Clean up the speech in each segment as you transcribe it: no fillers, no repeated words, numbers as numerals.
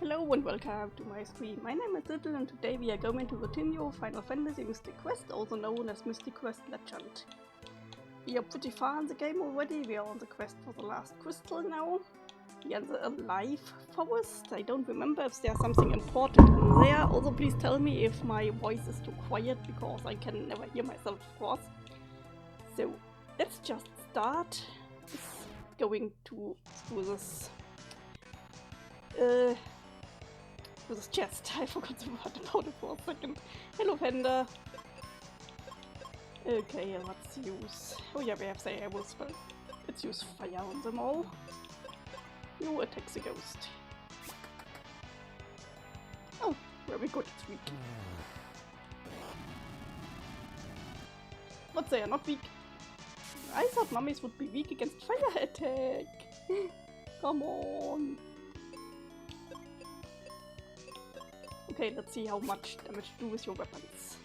Hello and welcome to my stream. My name is Little and today we are going to continue Final Fantasy Mystic Quest, also known as Mystic Quest Legend. We are pretty far in the game already. We are on the quest for the last crystal now. We are in the Alive Forest. I don't remember if there's something important in there. Also please tell me if my voice is too quiet because I can never hear myself, of course. So let's just start going to this with this chest. I forgot the word about it for a second. Hello, Panda. Okay, let's use... Oh yeah, we have the arrows, but let's use fire on them all. You attack the ghost. Oh, very good, it's weak. But they are not weak. I thought mummies would be weak against fire attack. Come on. Okay, let's see how much damage you do with your weapons.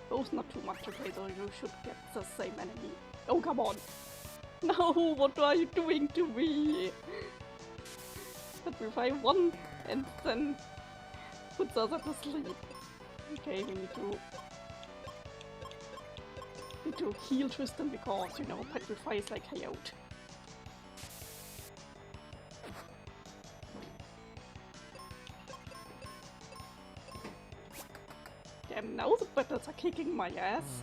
Both not too much, okay, so you should get the same enemy. Oh, come on! No, what are you doing to me? Petrify one and then put the other to sleep. Okay, we need to heal Tristan because, you know, Petrify is like hey out. Damn, now the battles are kicking my ass.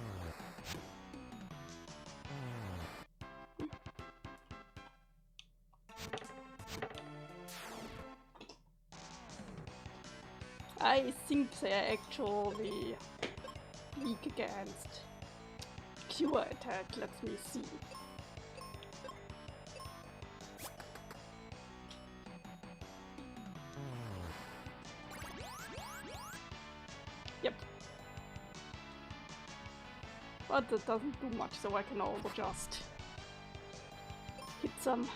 I think they're actually weak against Cure attack, let me see. Yep. But it doesn't do much, so I can also just hit some.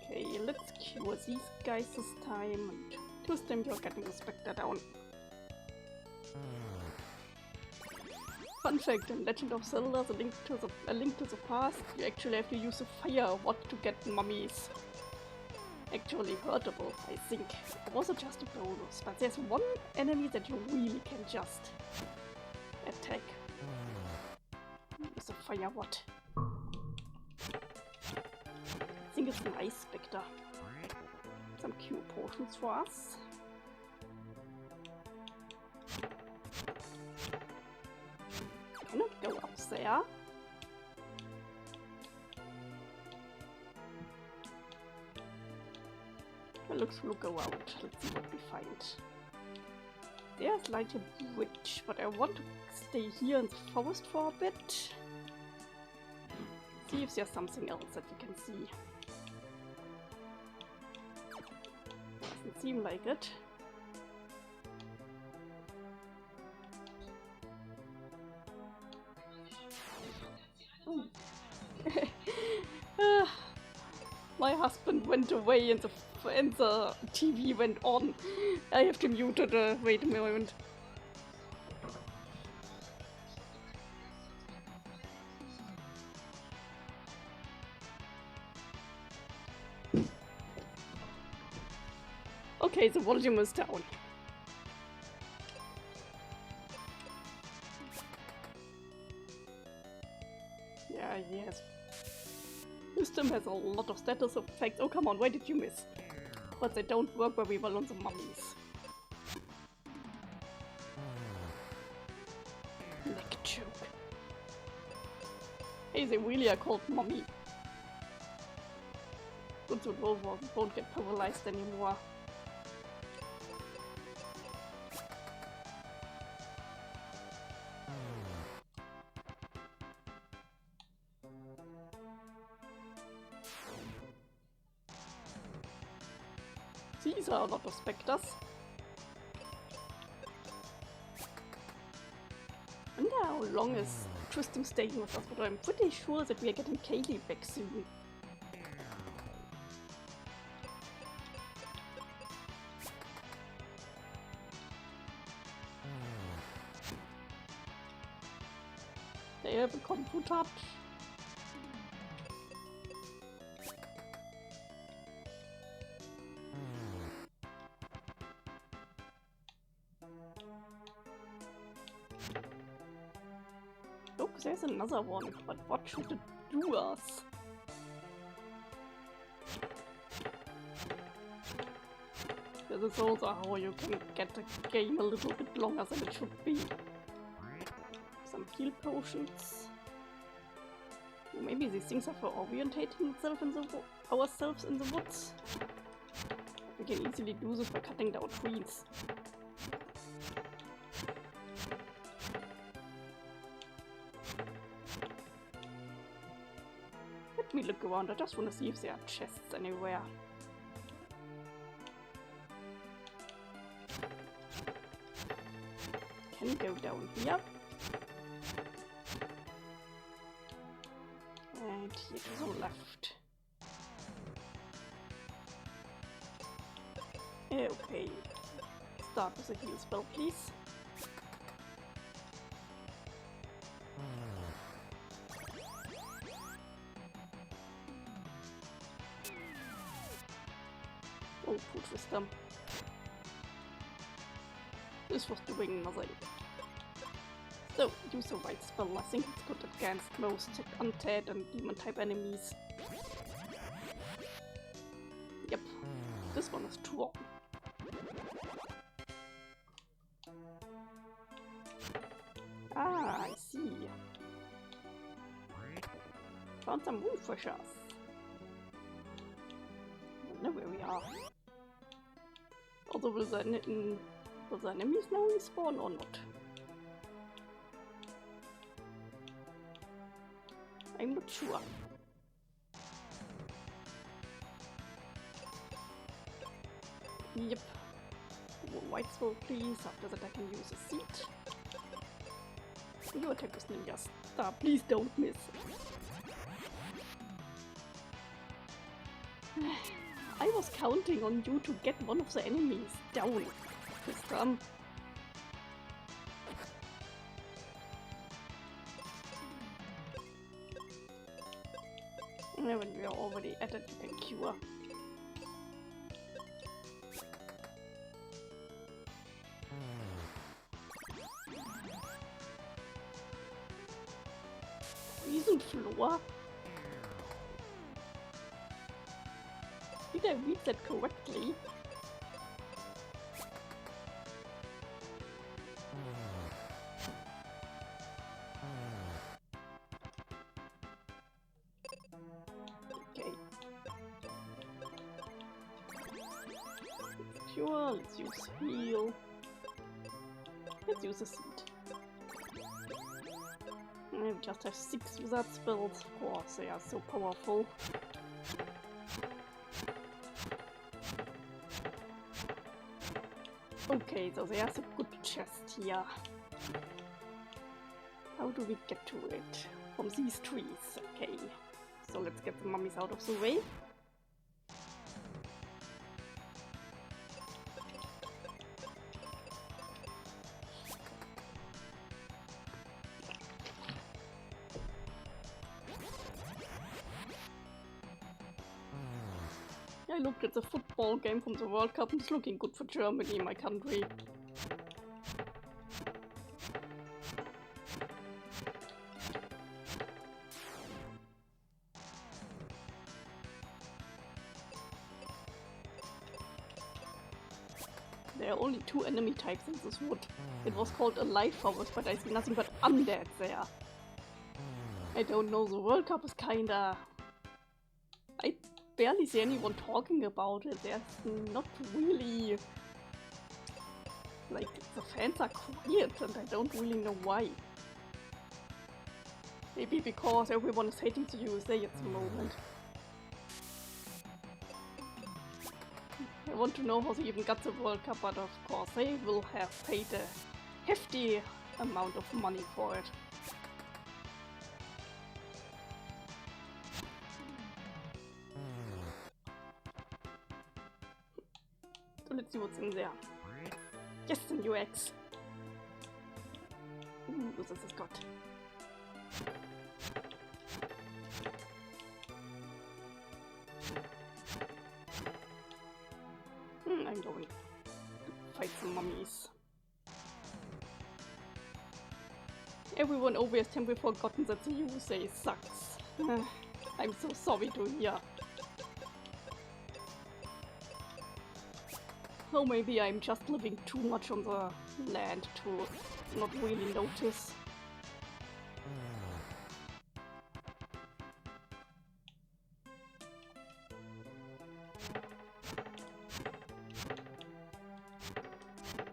Okay, let's cure these guys this time and twist them. You're getting the Spectre down. Fun fact, in Legend of Zelda, A Link to the Past, you actually have to use a fire wand to get mummies. Actually hurtable, I think. It was just a bonus, but there's one enemy that you really can just attack with a fire wand. I think it's an Ice Spectre. Some cure potions for us. Cannot go up there. Well, we'll go out. Let's see what we find. There's like a bridge, but I want to stay here in the forest for a bit. See if there's something else that we can see. Doesn't seem like it. Oh. My husband went away and the TV went on. I have to mute it. Wait a moment. Okay, the volume is down. Yeah, yes. System has a lot of status effects. Oh, come on, why did you miss? But they don't work very well on the mummies. Neck choke. Hey, they really are called mummy. Good, so won't get paralyzed anymore. These are a lot of specters. I wonder how long is Tristan staying with us, but I'm pretty sure that we are getting Kaeli back soon. They become to touch. Look, there's another one, but what should it do us? This is also how you can get the game a little bit longer than it should be. Some heal potions. Or maybe these things are for orientating ourselves in the woods. We can easily do this by cutting down trees. Let me look around, I just want to see if there are chests anywhere. Can go down here. And here to the left. Okay. Start with a heal spell, please. Oh, food wisdom. This was doing nothing. So, use the right spell. I think it's good against most undead and demon type enemies. Yep, this one is strong. Ah, I see. Found some wound freshers. I don't know where we are. Although will the enemies now respawn or not? I'm not sure. Yep. More white spell, please. After that I can use a seed. Your attack is ninja star. Please don't miss. I was counting on you to get one of the enemies down this time. And when we are already at it, you can cure. Reason floor? Did I read that correctly? Okay. Cure, let's use heal. Let's use a seed. We just have 6 wizard spells, of course, they are so powerful. Okay, so there's a good chest here. How do we get to it? From these trees, okay. So let's get the mummies out of the way. I looked at the football game from the World Cup and it's looking good for Germany, my country. There are only 2 enemy types in this wood. It was called a life forest, but I see nothing but undead there. I don't know, the World Cup is kinda... I barely see anyone talking about it. There's not really... Like, the fans are quiet and I don't really know why. Maybe because everyone is hating the USA at the moment. I want to know how they even got the World Cup, but of course they will have paid a hefty amount of money for it. So let's see what's in there. Yes, a new X. Ooh, this is good. I'm going to fight some mummies. Everyone over has temporarily forgotten that the USA sucks. I'm so sorry to hear. Oh, maybe I'm just living too much on the land to not really notice.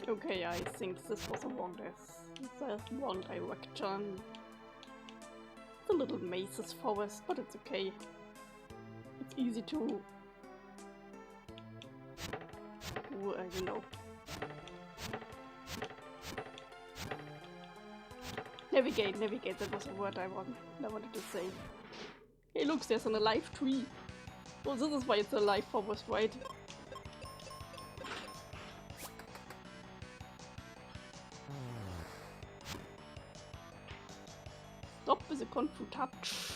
Okay, I think this was a wrong direction. It's a little mazes forest, but it's okay. It's easy to you know. Navigate, that was a word I wanted to say. Hey look, there's an alive tree. Well, this is why it's a alive forest, right? Stop with the Kung Fu touch.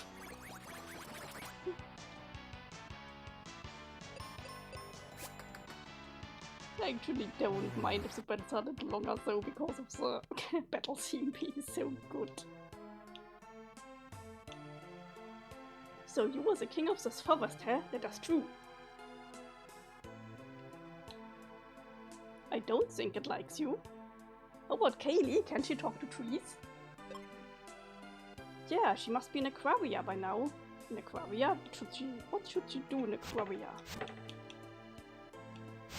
I actually don't mind if the battles are a little longer though, because of the battle theme being so good. So you were the king of this forest, huh? That is true. I don't think it likes you. How about Kaeli? Can she talk to trees? Yeah, she must be in Aquaria by now. In Aquaria? What should she do in Aquaria?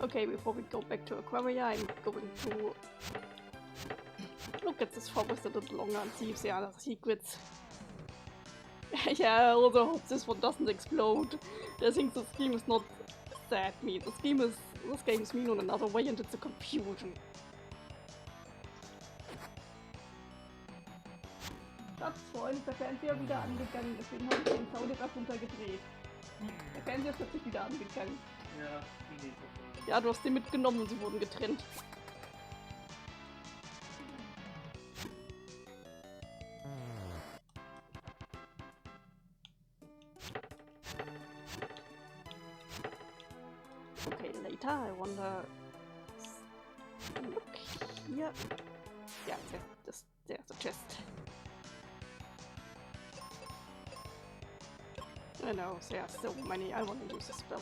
Okay, before we go back to Aquaria, I'm going to look at this forest a little longer and see if there are secrets. Yeah, I also hope this one doesn't explode. I think this game is not that mean. This game is mean on another way, and it's a confusion. Schatz, Freund, der Fernseher wieder angegangen, deswegen habe ich den Sound etwas runtergedreht. Der Fernseher ist plötzlich wieder angegangen. Ja, ja, du hast den mitgenommen und sie wurden getrennt. Okay, later, I wonder... Look here. Yeah, there's a chest. I know, there are so many. I want to use a spell.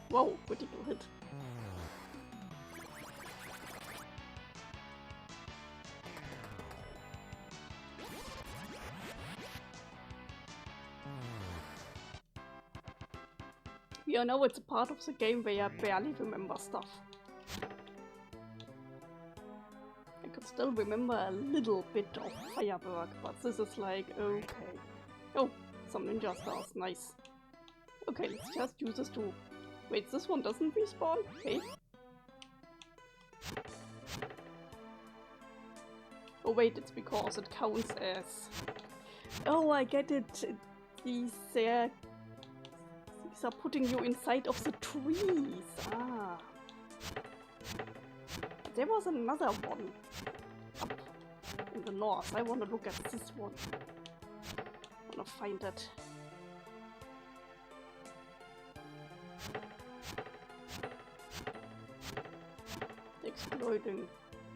Whoa, critical hit. You know, it's a part of the game where I barely remember stuff. I could still remember a little bit of firework, but this is like, okay. Oh, some ninja stars, nice. Okay, let's just use this to... Wait, this one doesn't respawn? Okay. Oh wait, it's because it counts as... Oh, I get it. These are putting you inside of the trees. Ah. There was another one up in the north. I want to look at this one. I want to find it. The exploding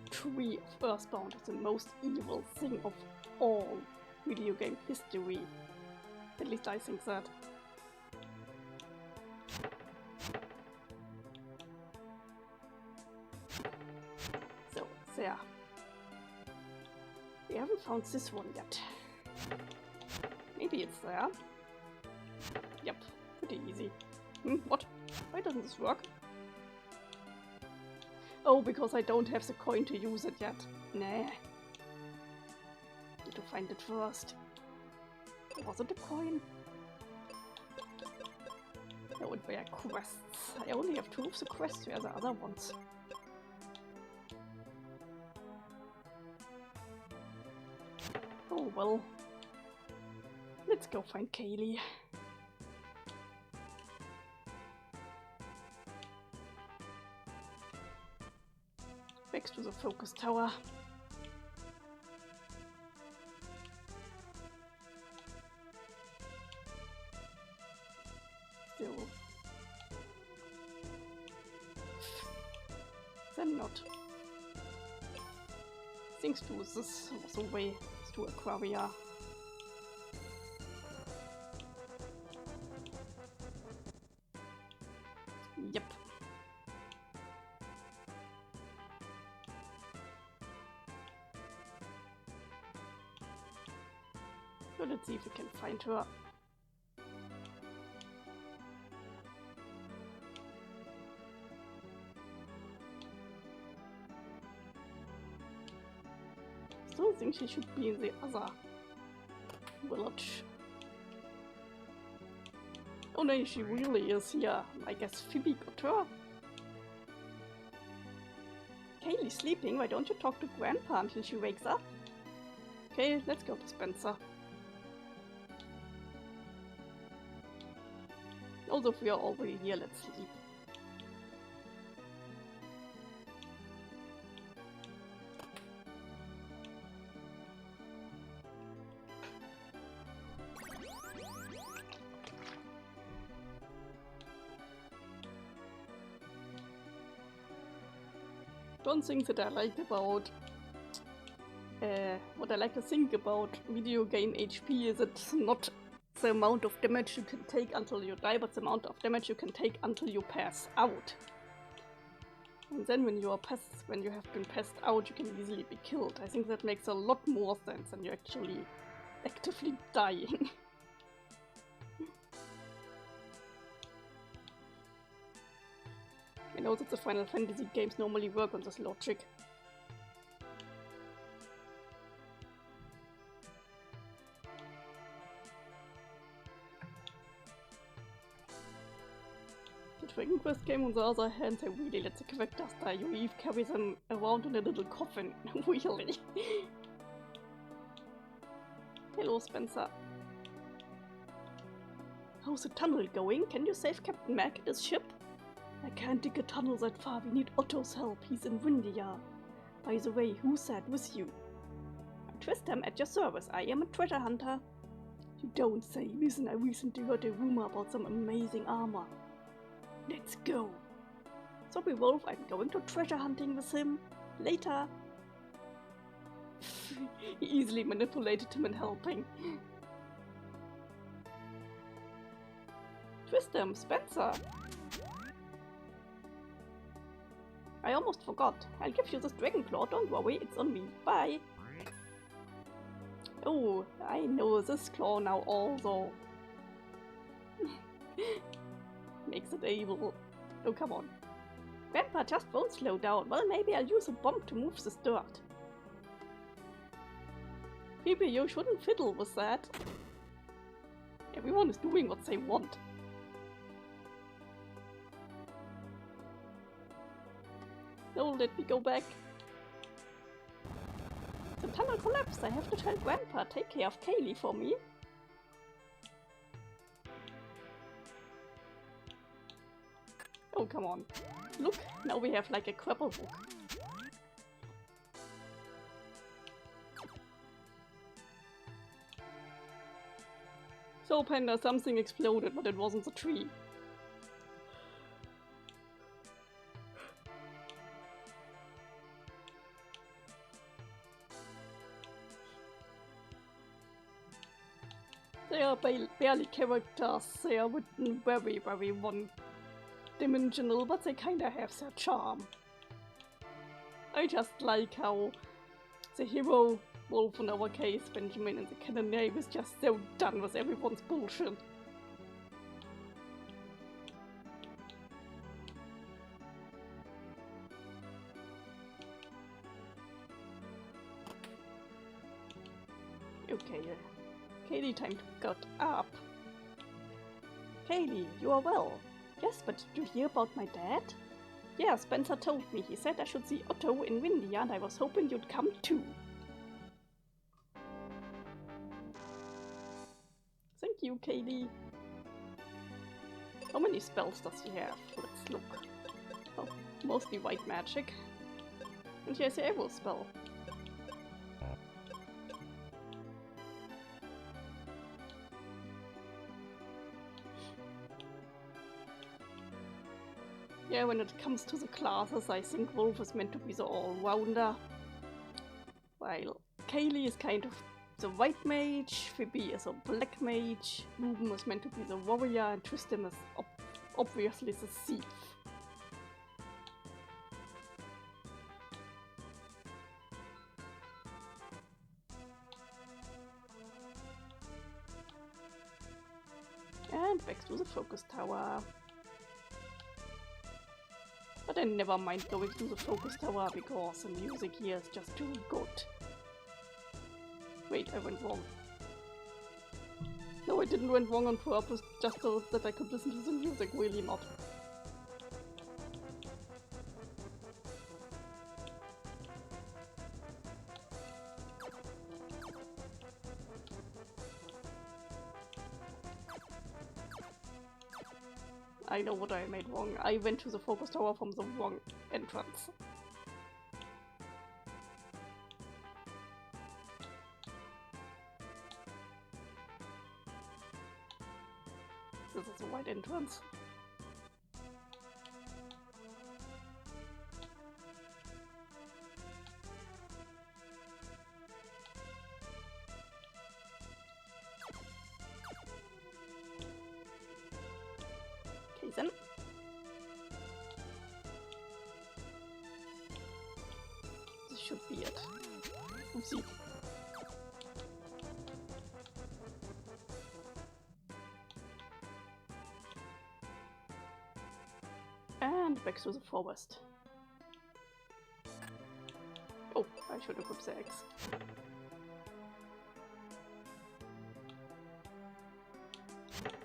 tree of Earthbound is the most evil thing of all video game history. At least I think that. So, there. We haven't found this one yet. Maybe it's there. Yep, pretty easy. What? Why doesn't this work? Oh, because I don't have the coin to use it yet. Nah. Need to find it first. Was it a coin? No, it were quests. I only have 2 of the quests. Where are the other ones? Oh well. Let's go find Kaeli. Next to the focus tower. So. Then not. Thanks to this was a way to Aquaria. Yep. So let's see if we can find her. Still think she should be in the other village. Oh no, she really is here. I guess Phoebe got her. Kaeli's sleeping, why don't you talk to Grandpa until she wakes up? Okay, let's go to Spencer. Also, if we are already here, let's sleep. One thing that I like about what I like to think about video game HP is it's not the amount of damage you can take until you die, but the amount of damage you can take until you pass out. And then when you have been passed out, you can easily be killed. I think that makes a lot more sense than you're actually actively dying. I know that the Final Fantasy games normally work on this logic. The Dragon Quest game, on the other hand, they really let the characters die. You even carry them around in a little coffin, really. Hello, Spencer. How's the tunnel going? Can you save Captain Magne's ship? I can't dig a tunnel that far. We need Otto's help. He's in Windia. By the way, who's that with you? I'm Tristam at your service. I am a treasure hunter. You don't say. Listen, I recently heard a rumor about some amazing armor. Let's go. Sorry, Wolf. I'm going to treasure hunting with him. Later. He easily manipulated him in helping. Tristam, Spencer. I almost forgot. I'll give you this dragon claw, don't worry, it's on me. Bye! Oh, I know this claw now also. Makes it able. Oh, come on. Grandpa just won't slow down. Well, maybe I'll use a bomb to move this dirt. Maybe you shouldn't fiddle with that. Everyone is doing what they want. No, let me go back. The tunnel collapsed. I have to tell Grandpa. Take care of Kaeli for me. Oh, come on. Look, now we have like a grapple hook. So, Panda, something exploded, but it wasn't the tree. They are barely characters, they are written very, very one-dimensional, but they kinda have their charm. I just like how the hero, Wolf in our case, Benjamin and the canon name, is just so done with everyone's bullshit. Okay, Kaeli, time to get up. Kaeli, you are well. Yes, but did you hear about my dad? Yeah, Spencer told me. He said I should see Otto in Windia, and I was hoping you'd come too. Thank you, Kaeli. How many spells does he have? Let's look. Oh, mostly white magic. And here's the arrow spell. Yeah, when it comes to the classes, I think Wolf is meant to be the all-rounder, while Kaeli is kind of the white mage, Phoebe is a black mage, Ruben is meant to be the warrior, and Tristan is obviously the thief. And back to the focus tower. But I never mind going to the focus tower because the music here is just too good. Wait, I went wrong. No, I didn't went wrong on purpose, just so that I could listen to the music, really not. I know what I made wrong. I went to the focus tower from the wrong entrance. This is the right entrance. Okay then. This should be it. Oopsie. And back to the forest. Oh, I should have put the eggs.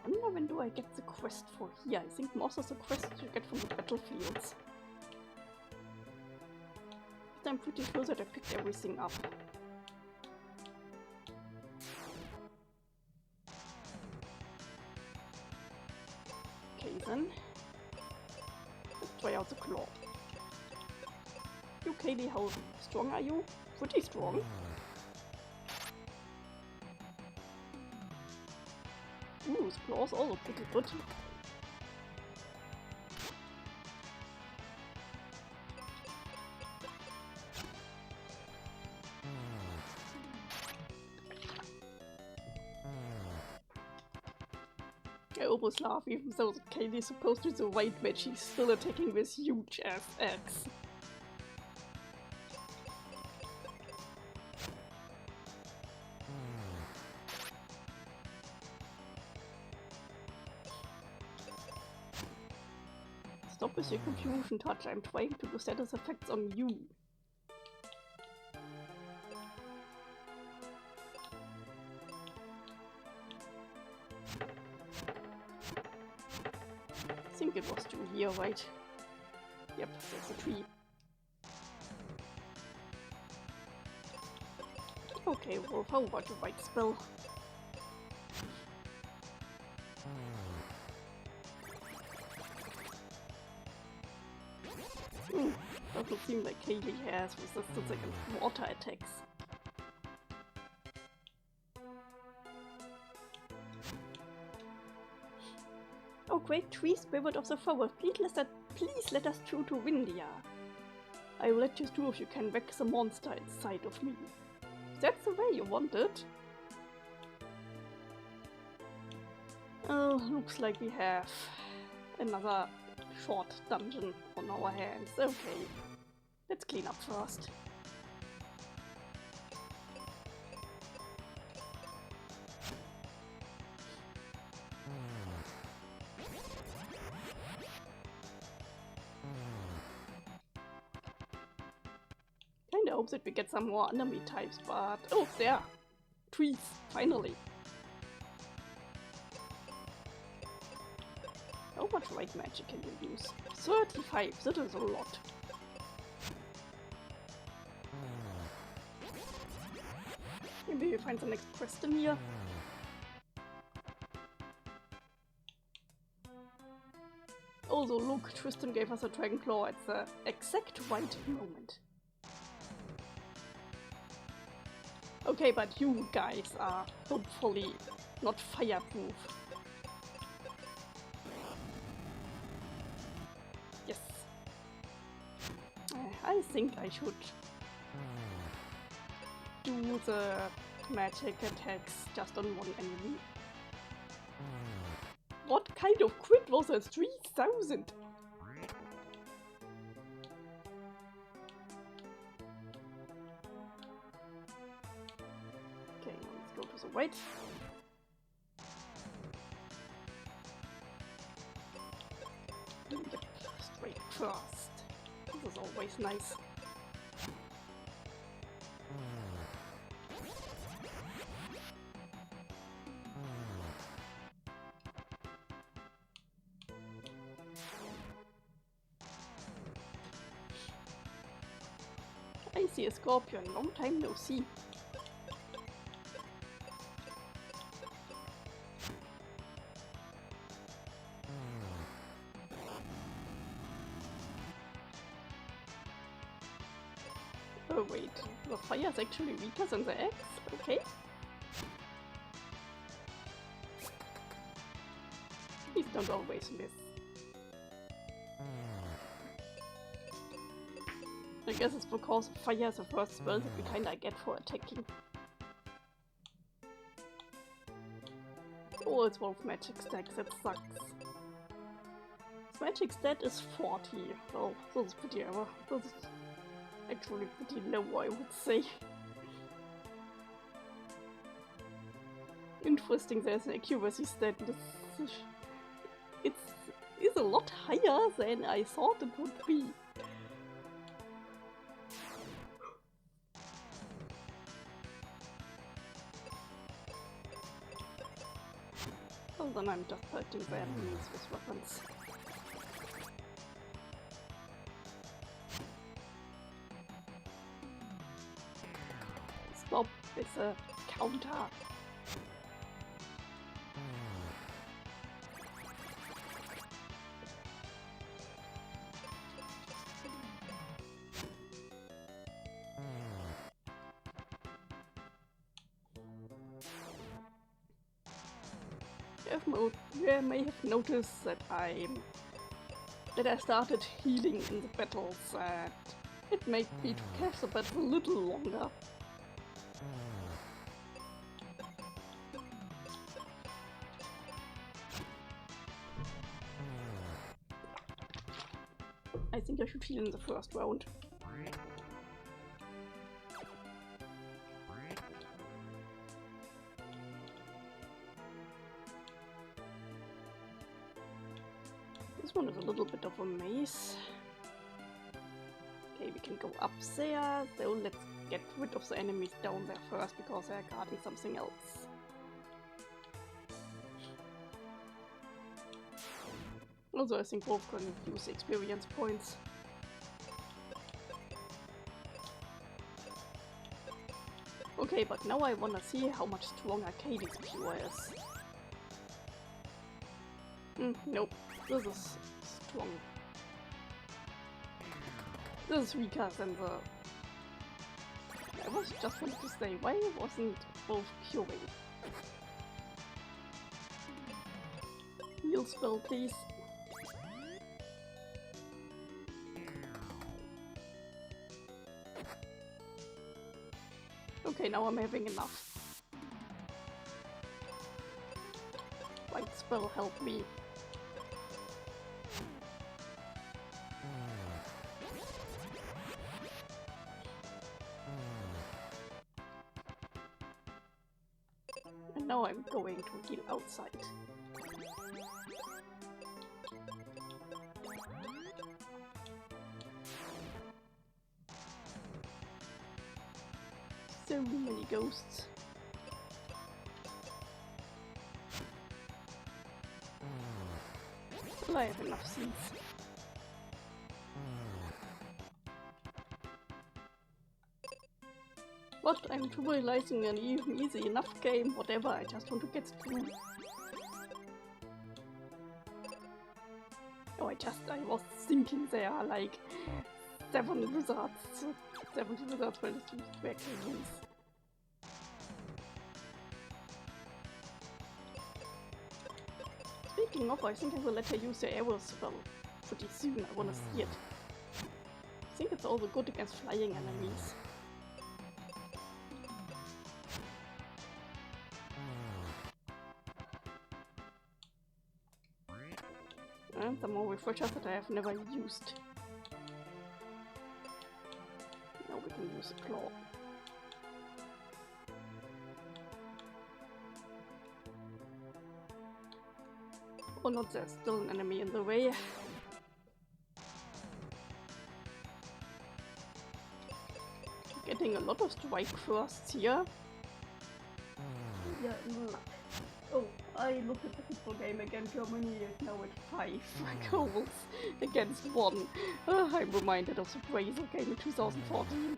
I wonder when do I get the quest for here? I think most of the quests you get from the battlefields. But I'm pretty sure that I picked everything up. Okay then. Let's try out the claw. You, Kaeli, how strong are you? Pretty strong. Ooh, his claws also pretty good. I almost laugh, even though Kaeli is supposed to be the white mage, she's still attacking with huge ass axe. Stop with your confusion touch, I'm trying to do status effects on you. I think it was through here, right? Yep, there's a tree. Okay, Wolf, how about your white spell? Doesn't seem like Kaeli has resistance against water attacks. Oh great tree spirit of the forest, please let us through to Windia. I will let you through if you can wreck the monster inside of me. That's the way you want it. Oh, looks like we have another short dungeon on our hands. Okay, let's clean up first. Kinda hope that we get some more enemy types, but oh, there! Trees, finally! How much white magic can you use? 35, that is a lot. Maybe we find the next quest in here. Also, look, Tristan gave us a dragon claw at the exact right moment. Okay, but you guys are hopefully not fireproof. Yes. I think I should do the magic attacks just on one enemy. What kind of crit was that? 3000? Okay, now let's go to the right. Yep, straight first. This is always nice. I see a scorpion, long time no see. Oh wait, the fire is actually weaker than the axe? Okay. Please don't always miss. I guess it's because fire is the first spell that we kinda get for attacking. Oh, it's wolf magic stacks, that sucks. Its magic stat is 40. Oh, this is pretty this is actually pretty low, I would say. Interesting, there's an accuracy stat. It's a lot higher than I thought it would be. Well, then I'm just hurting the enemies with weapons. Stop with a counter. You may have noticed that I started healing in the battles, and it made me to catch the battle a little longer. I think I should heal in the first round. This one is a little bit of a maze. Okay, we can go up there, so let's get rid of the enemies down there first because they're guarding something else. Also, I think both can use experience points. Okay, but now I wanna see how much stronger Kaeli's pure is. Nope, this is strong. This is weaker than the... I was just wanted to say, why wasn't both curing? Heal spell, please. Okay, now I'm having enough. White spell, help me. And now I'm going to heal outside. So many ghosts. Will I have enough seeds? What? I'm realizing an even easy enough game, whatever, I just want to get through. Oh, I was thinking there are like 7 wizards. 70 wizards, well, it's back to these. Speaking of, I think I will let her use the arrow spell pretty soon. I wanna see it. I think it's also good against flying enemies. And some more refreshers that I have never used. Now we can use a claw. Oh no, there's still an enemy in the way. Getting a lot of strike firsts here. Yeah, oh, I looked at the football game again. Germany is now at 5 goals against 1. I'm reminded of the Brazil game in 2014.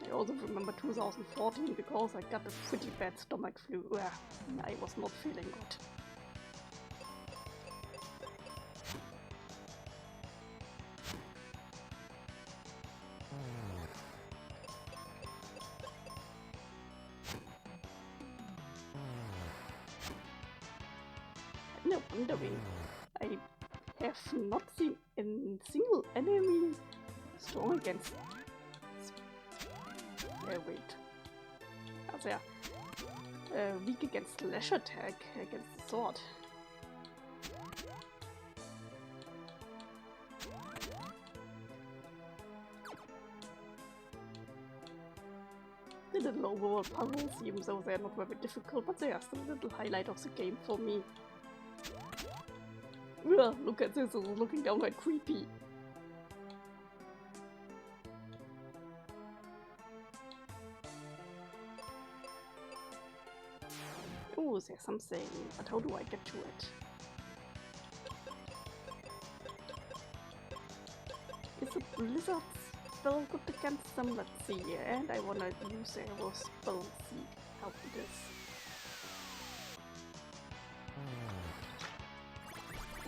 I also remember 2014 because I got a pretty bad stomach flu. I was not feeling good. No wondering. I have not seen a single enemy strong against. Wait. Also ja. Weak against slash attack against the sword. The little overall puzzles, even though they're not very difficult, but they are still a little highlight of the game for me. Ugh, look at this, it's looking downright creepy. Oh, there's something, but how do I get to it? Is a blizzard spell good against them? Let's see, and I wanna use a arrow spell and see how it is.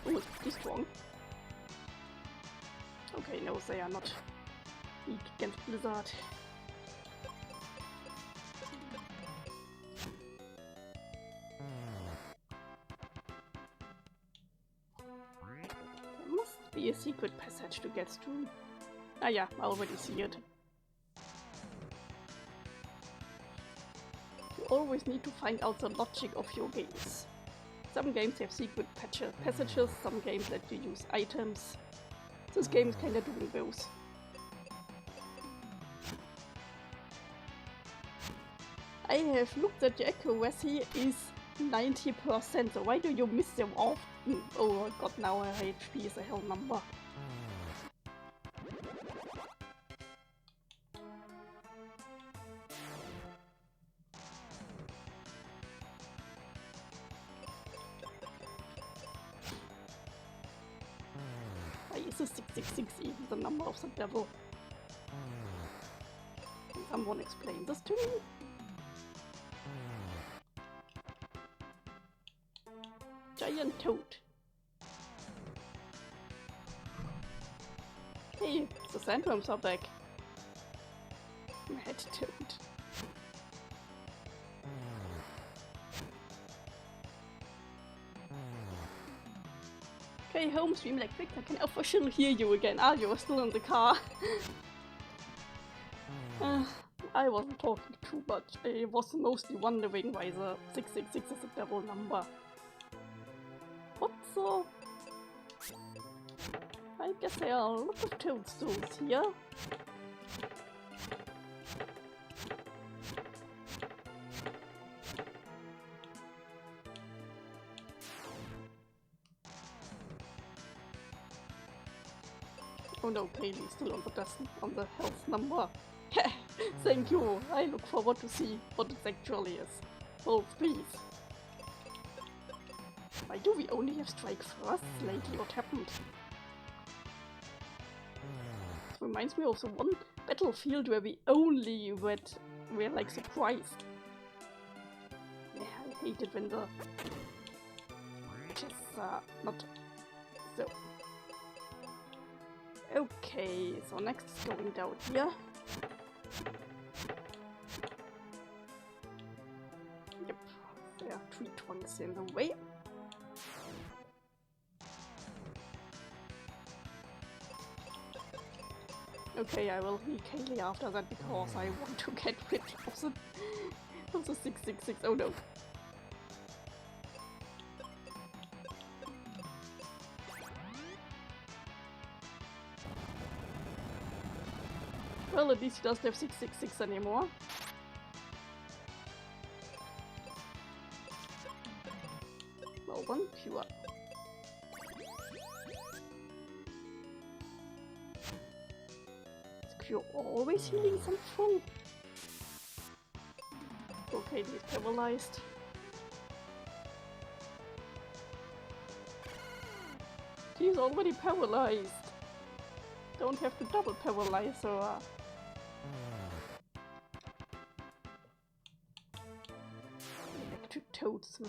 Oh, it's pretty strong. Okay, no, they are not weak against blizzard. There must be a secret passage to get through. Ah yeah, I already see it. You always need to find out the logic of your games. Some games have secret passages, some games let you use items. This game is kinda doing both. I have looked at the accuracy is 90%, so why do you miss them often? Oh god, now our HP is a hell number. Why is the 666 even the number of the devil? Can someone explain this to me? Giant toad. Hey, the sandworms are back. Mad toad. Okay, home stream like Victor can officially hear you again. Ah, you're still in the car. I wasn't talking too much. I was mostly wondering why the 666 is a double number. What the? I guess there are a lot of toadstools here. Oh no, Kaeli still on the health number. Thank you. I look forward to see what it actually is. Oh, please. Why do we only have strike first lately? What happened? It reminds me of the one battlefield where we only were like surprised. Yeah, I hate it when the just not so. Okay, so next is going down here. one is in the way. Okay, I will heal Kaeli after that because I want to get rid of the 666. Oh no. Well, at least he doesn't have 666 anymore. Well done, pure. Is Pure always healing something? Okay, he's paralyzed. He's already paralyzed. Don't have to double paralyze her. Electric toads.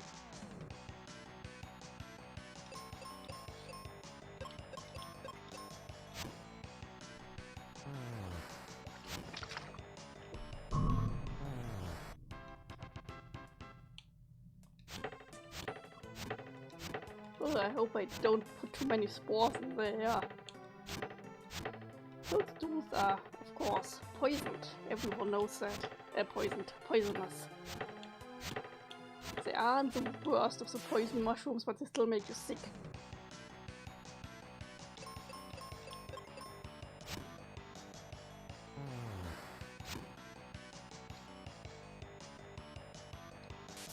Oh, I hope I don't put too many spores in there. Those dudes are, of course, poisoned. Everyone knows that. Poisonous. They aren't the worst of the poison mushrooms, but they still make you sick.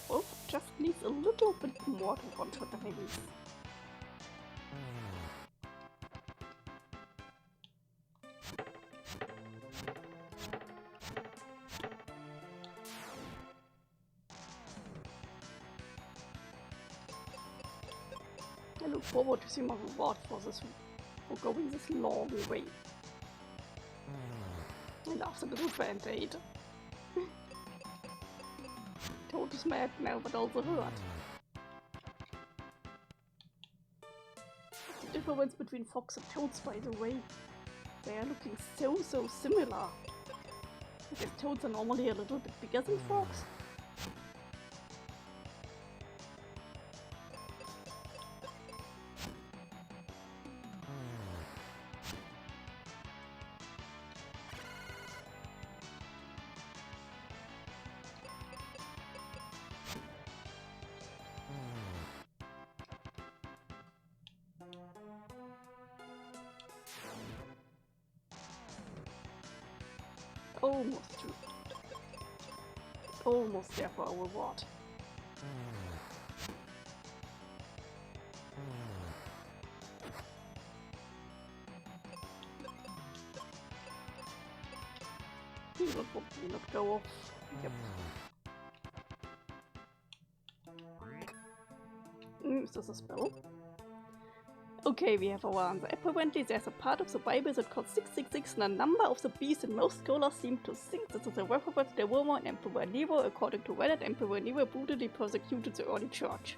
Oh, just needs a little bit more to one-shot the enemies. I look forward to see my reward for going this long way. And after the little band-aid. Toad is mad now, but also hurt. The difference between fox and toads, by the way. They are looking so similar. I guess toads are normally a little bit bigger than frogs. Almost true. Almost there for a reward. He will probably not go off. Yep. Is this a spell? Okay, we have our answer. Apparently there's a part of the Bible that calls 666 and a number of the beasts, and most scholars seem to think this is a reference to the Roman Emperor Nero. According to Reddit, Emperor Nero brutally persecuted the early church.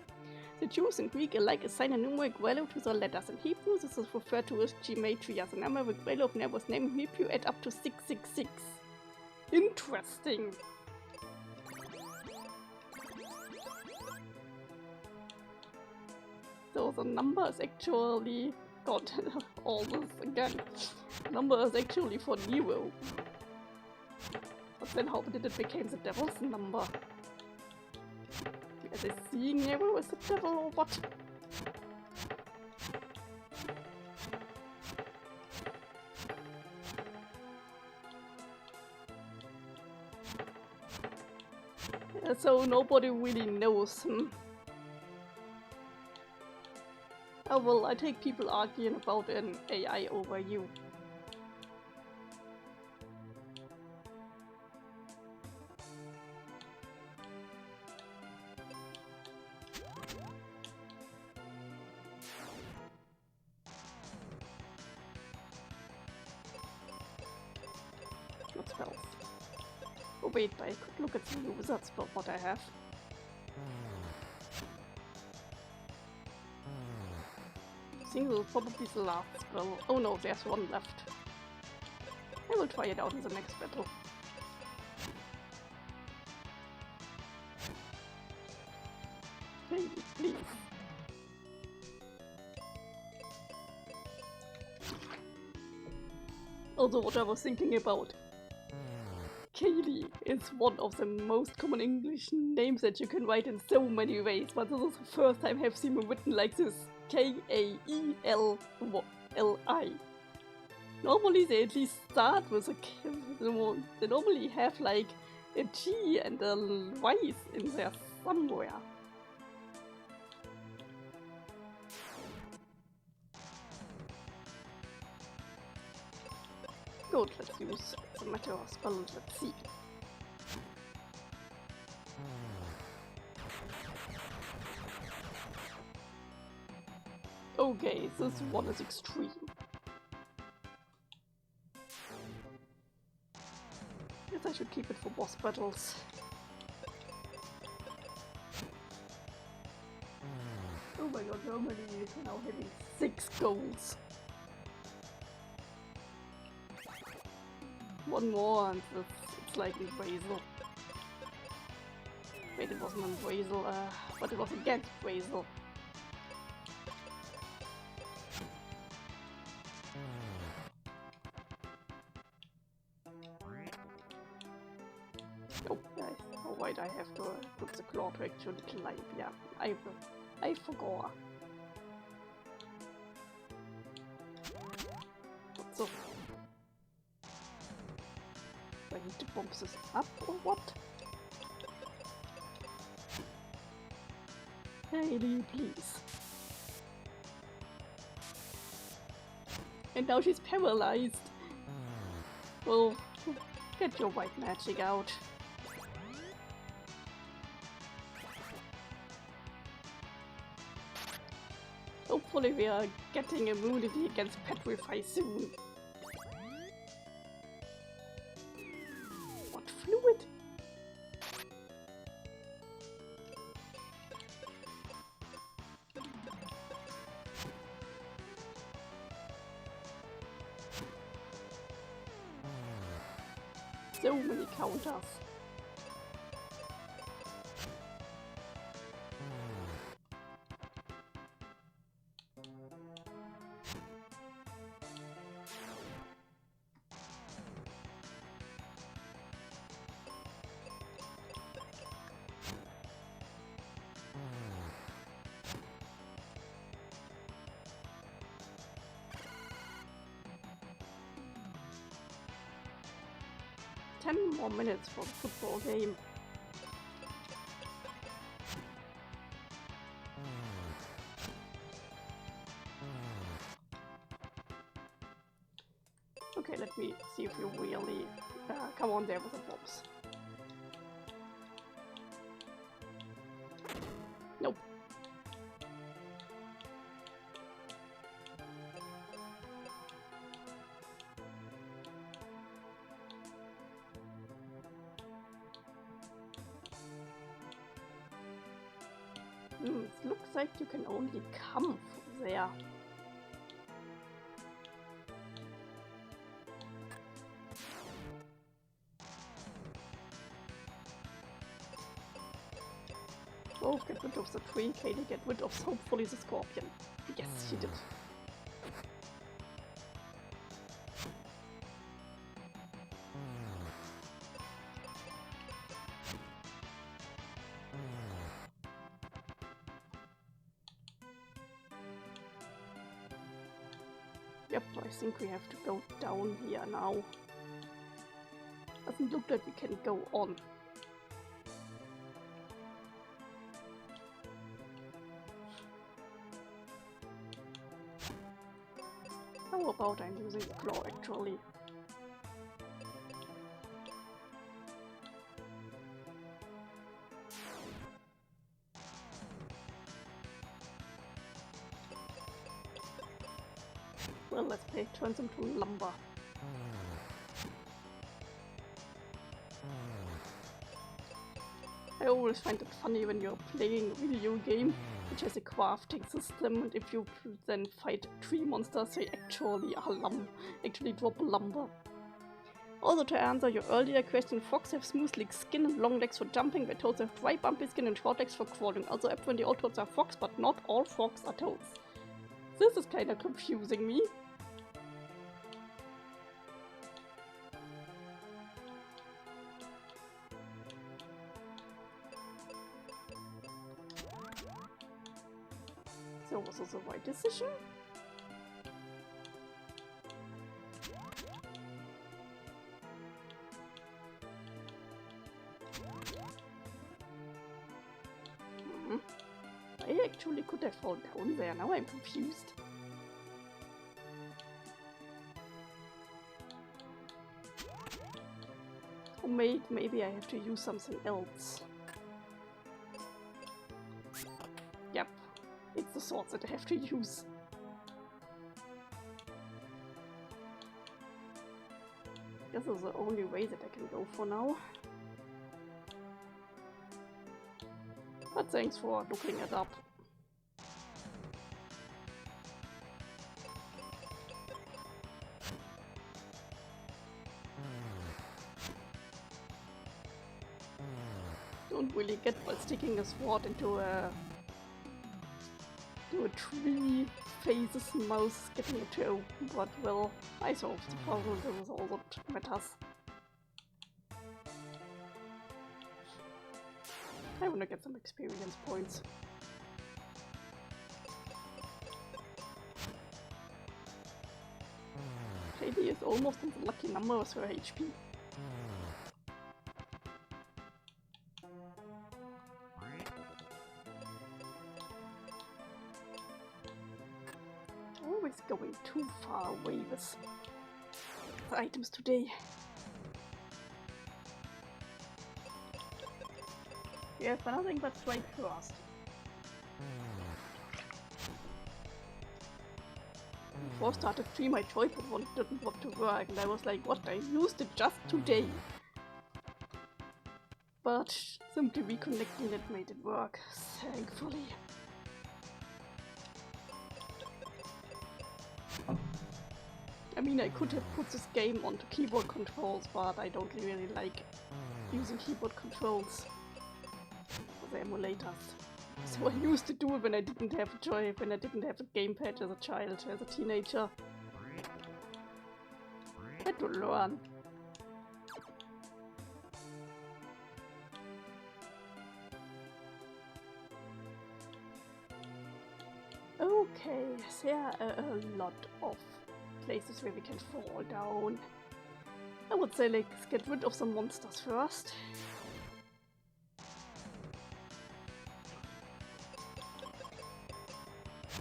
The Jews in Greek alike assign a numeric value to the letters. In Hebrew, this is referred to as gematria. The numeric value of Nero's name in Hebrew add up to 666. Interesting. So the number is actually... God, all this again. Number is actually for Nero. But then how did it become the devil's number? Are they seeing Nero as the devil or what? So nobody really knows. Oh well, I take people arguing about an AI over you. What spells? Oh wait, I could look at the new wizard spell what I have. I think this will probably be the last spell. Oh no, there's one left. I will try it out in the next battle. Kaeli, please. Also, what I was thinking about. Kaeli is one of the most common English names that you can write in so many ways, but this is the first time I've seen it written like this. Kaeli. Normally they at least start with a K. They normally have like a G and a Y in there somewhere. Good, let's use the matter of spell. Let's see. Okay, this one is extreme. Guess I should keep it for boss battles. Oh my god, Germany is now having 6 goals. One more and it's like in Brazil. Wait, it wasn't in Brazil, but it was against Brazil. Oh, guys. Oh, wait, I have to put the claw to actually climb. Yeah, I forgot. So. I need to bump this up or what? Kaeli, please. And now she's paralyzed. Well, get your white magic out. Hopefully we are getting immunity against petrified soon. What fluid? So many counters. Ten more minutes for the football game. Okay, let me see if you really come on there with the bombs. Nope. It looks like you can only come from there. Both get rid of the tree, Kaeli get rid of hopefully the scorpion. Yes, she did. Yep, I think we have to go down here now. Doesn't look like we can go on. How about I'm using the claw actually? Well, let's play turns him to lumber. I always find it funny when you're playing a video game which has a crafting system, and if you then fight tree monsters, they actually drop lumber. Also, to answer your earlier question, frogs have smooth sleek skin and long legs for jumping, where toads have dry bumpy skin and short legs for crawling. Also, apparently all toads are frogs, but not all frogs are toads. This is kind of confusing me. So was this the right decision? I actually could have fallen down there, now I'm confused. Or maybe I have to use something else. Yep, it's the swords that I have to use. This is the only way that I can go for now. But thanks for looking it up. Don't really get by sticking a sword into a tree face's mouth getting a toe, but well, I solved the puzzle, this is all that matters. I wanna get some experience points. Kaeli is almost in the lucky number with her HP. Always going too far away with the items today. Yes, but nothing but straight first. Before I started stream, my joypad one didn't want to work, and I was like, what? I used it just today. But simply reconnecting it made it work, thankfully. I mean, I could have put this game onto keyboard controls, but I don't really like using keyboard controls for the emulators. So I used to do it when I didn't have a when I didn't have a gamepad as a child, as a teenager. I had to learn. Okay, there are a lot of places where we can fall down. I would say let's get rid of some monsters first.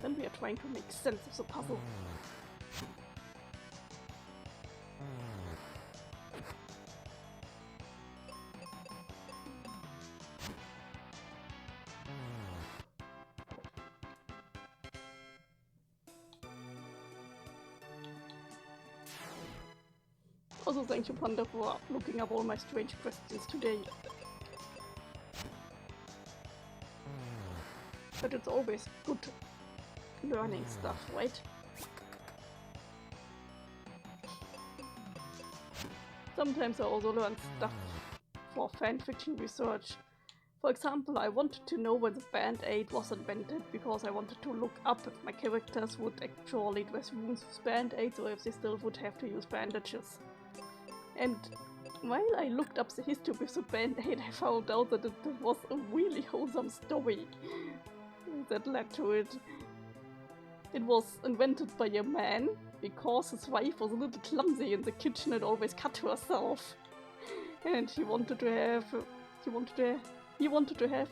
Then we are trying to make sense of the puzzle. Also thank you, Panda, for looking up all my strange questions today. But it's always good learning stuff, right? Sometimes I also learn stuff for fanfiction research. For example, I wanted to know when the band-aid was invented because I wanted to look up if my characters would actually dress wounds with band-aids or if they still would have to use bandages. And while I looked up the history with the band-aid, I found out that it was a really wholesome story that led to it. It was invented by a man because his wife was a little clumsy in the kitchen and always cut herself. And he wanted to have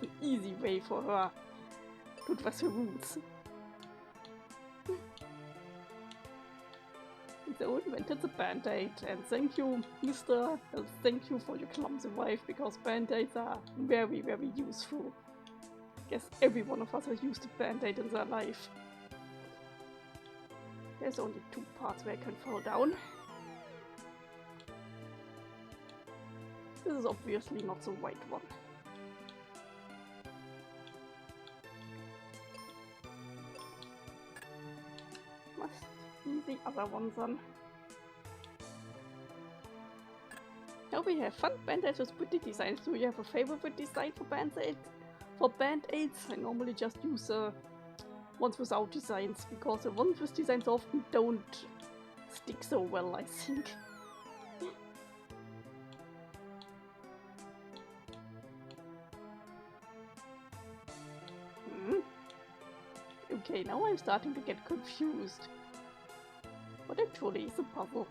an easy way for her to dress her wounds. So invented the band-aid, and thank you, mister, and thank you for your clumsy wife, because band-aids are very, very useful. I guess every one of us has used a band-aid in their life. There's only 2 parts where I can fall down. This is obviously not the right one. Must be the other one then. Now we have fun band-aids with pretty designs. Do you have a favorite design for band-aids? For band-aids, I normally just use ones without designs, because the ones with designs often don't stick so well, I think. Okay, now I'm starting to get confused. What actually is a puzzle?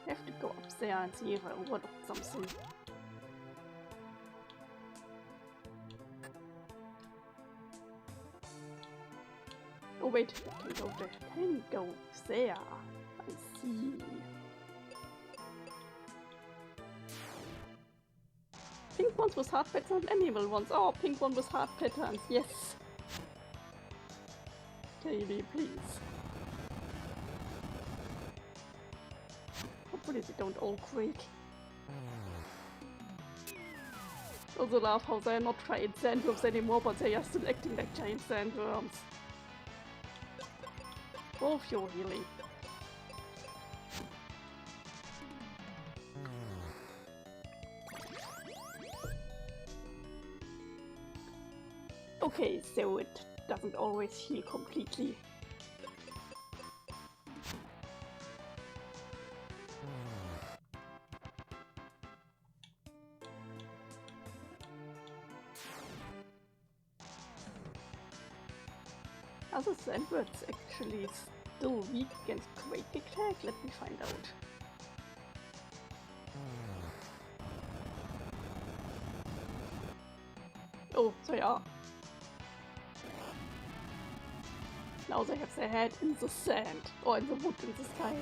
I have to go up there and see if I overlooked something. Oh wait, I can go there. Can go there. I see. Pink ones with heart patterns and animal ones. Oh, pink one with heart patterns. Yes. Kaeli, please. Hopefully they don't all break. Also love how they're not giant sandworms anymore, but they are still acting like giant sandworms. Both your healing. Okay, so it doesn't always heal completely. Are the sandbirds actually still weak against Quake attack? Let me find out. Oh, they are. Now they have their head in the sand, or in the wood in the sky,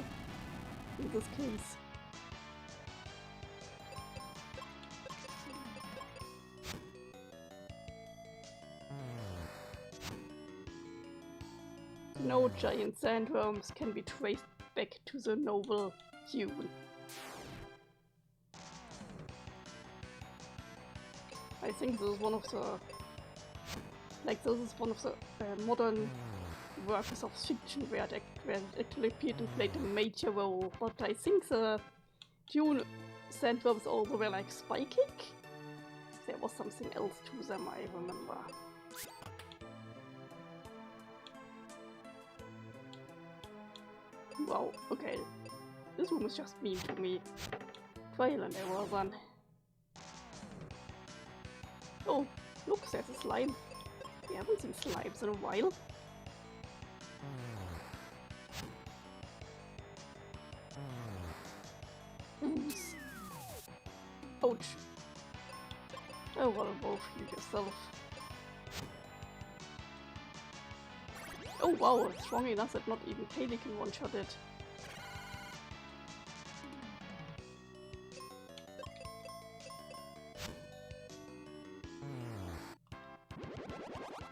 in this case. No giant sandworms can be traced back to the noble human. I think this is one of the... like, this is one of the modern works of fiction where it actually appeared and played a major role, but I think the Dune sandworms also were like spiking. There was something else to them, I remember. Wow, okay. This room is just mean to me. Trial and error then. Oh, look, there's a slime. We haven't seen slimes in a while. Oops. Ouch. Oh well, both you yourself. Oh wow, it's strong enough that not even Kaeli can one-shot it.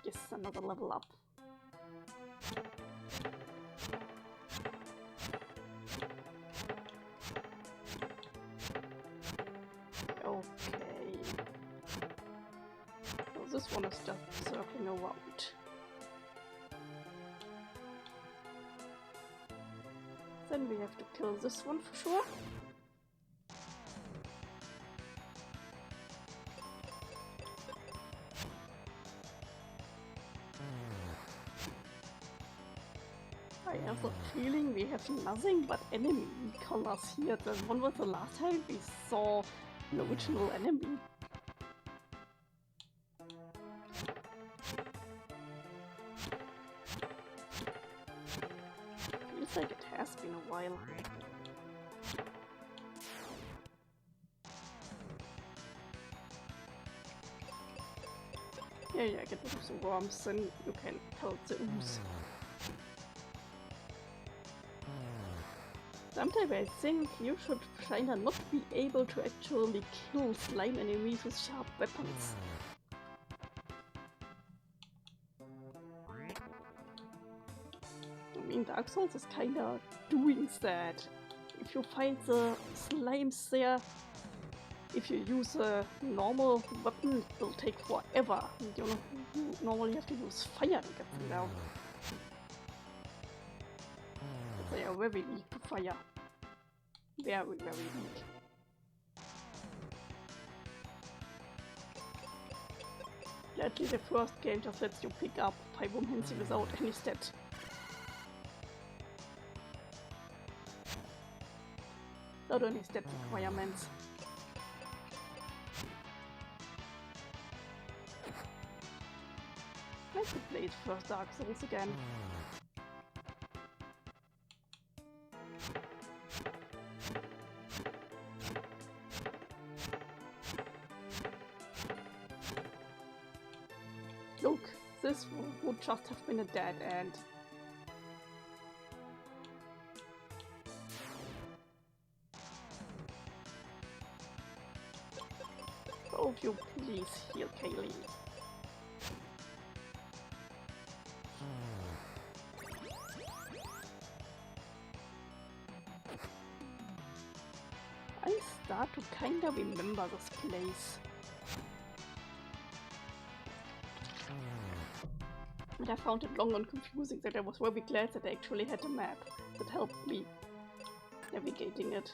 Yes, another level up. Okay. So this one is just circling around. Then we have to kill this one for sure. I have a feeling we have nothing but enemy colors here. The one was the last time we saw an original enemy. Feels like it has been a while. Yeah, get rid of the worms and you can pelt the ooze. Sometimes I think you should kinda not be able to actually kill slime enemies with sharp weapons. I mean, Dark Souls is kinda doing that. If you find the slimes there, if you use a normal weapon, it will take forever. You normally have to use fire to get them down. they are very weak to fire. Very, very weak. Gladly the first game just lets you pick up Pyromancy without any stat. Without any stat requirements. I could play it first Dark Souls again. Look, this would just have been a dead end. Oh, if you please heal Kaeli. I start to kinda remember this place. And I found it long and confusing that I was very glad that I actually had a map that helped me navigating it.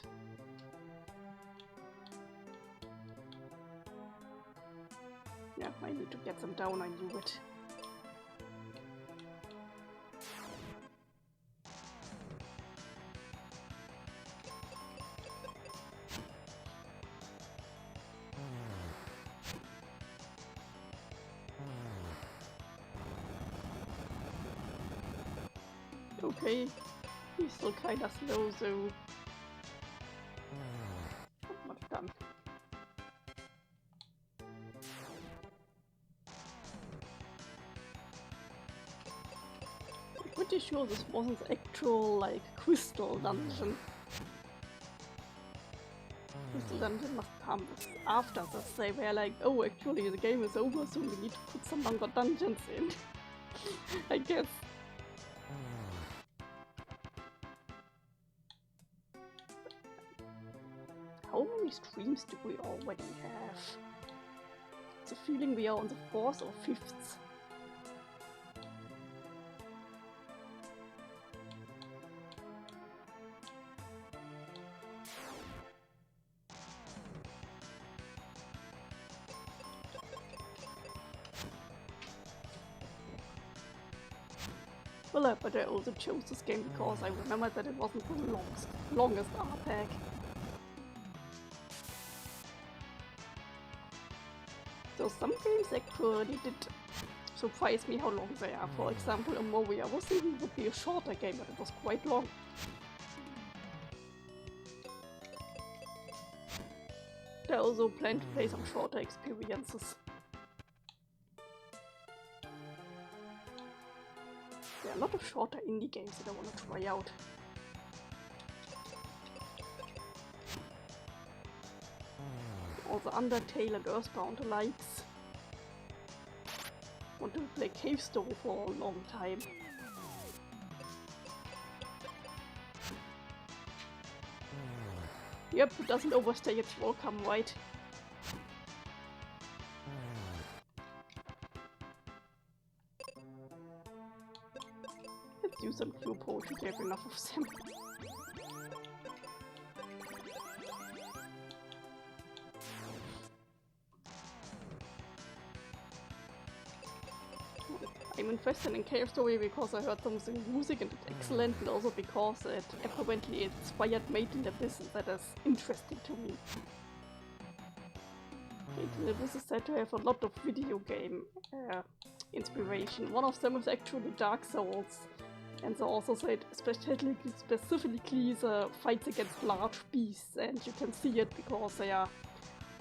Yeah, I need to get them down, I knew it. Okay, he's still kinda slow, so not much done. I'm pretty sure this wasn't the actual, like, crystal dungeon. Crystal dungeon must come after this. They were like, oh, actually the game is over, so we need to put some longer dungeons in. I guess. How many streams do we already have? It's a feeling we are on the 4th or 5th. Well, but I also chose this game because I remembered that it wasn't the longest RPAG. So some games actually did surprise me how long they are. For example, a movie I was thinking would be a shorter game, but it was quite long. I also plan to play some shorter experiences. There are a lot of shorter indie games that I want to try out. Also Undertale and Earthbound likes. Want to play Cave Story for a long time. Yep, it doesn't overstay its welcome, right? Let's use some Q potions, we have enough of them. I'm interested in Cave Story because I heard some music and it's excellent, and also because it apparently inspired Made in the Abyss, and that is interesting to me. Made in the Abyss is said to have a lot of video game inspiration. One of them is actually Dark Souls, and they also said specifically the fights against large beasts, and you can see it because they are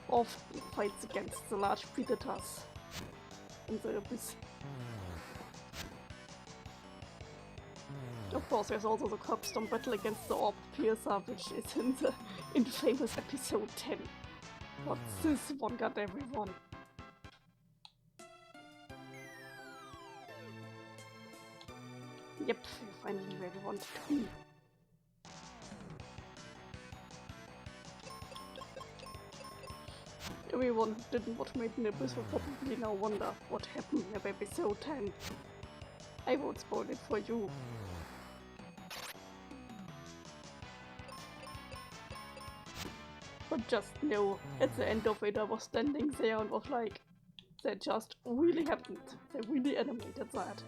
often fights against the large predators in the Abyss. Of course, there's also the Curbstone battle against the Orb Piercer, which is in the infamous episode 10. But this one got everyone. Yep, finally where we wanted to be. Everyone who didn't watch Made in the Abyss will probably now wonder what happened in episode 10. I won't spoil it for you. But just know, at the end of it I was standing there and was like, that just really happened. They really animated that.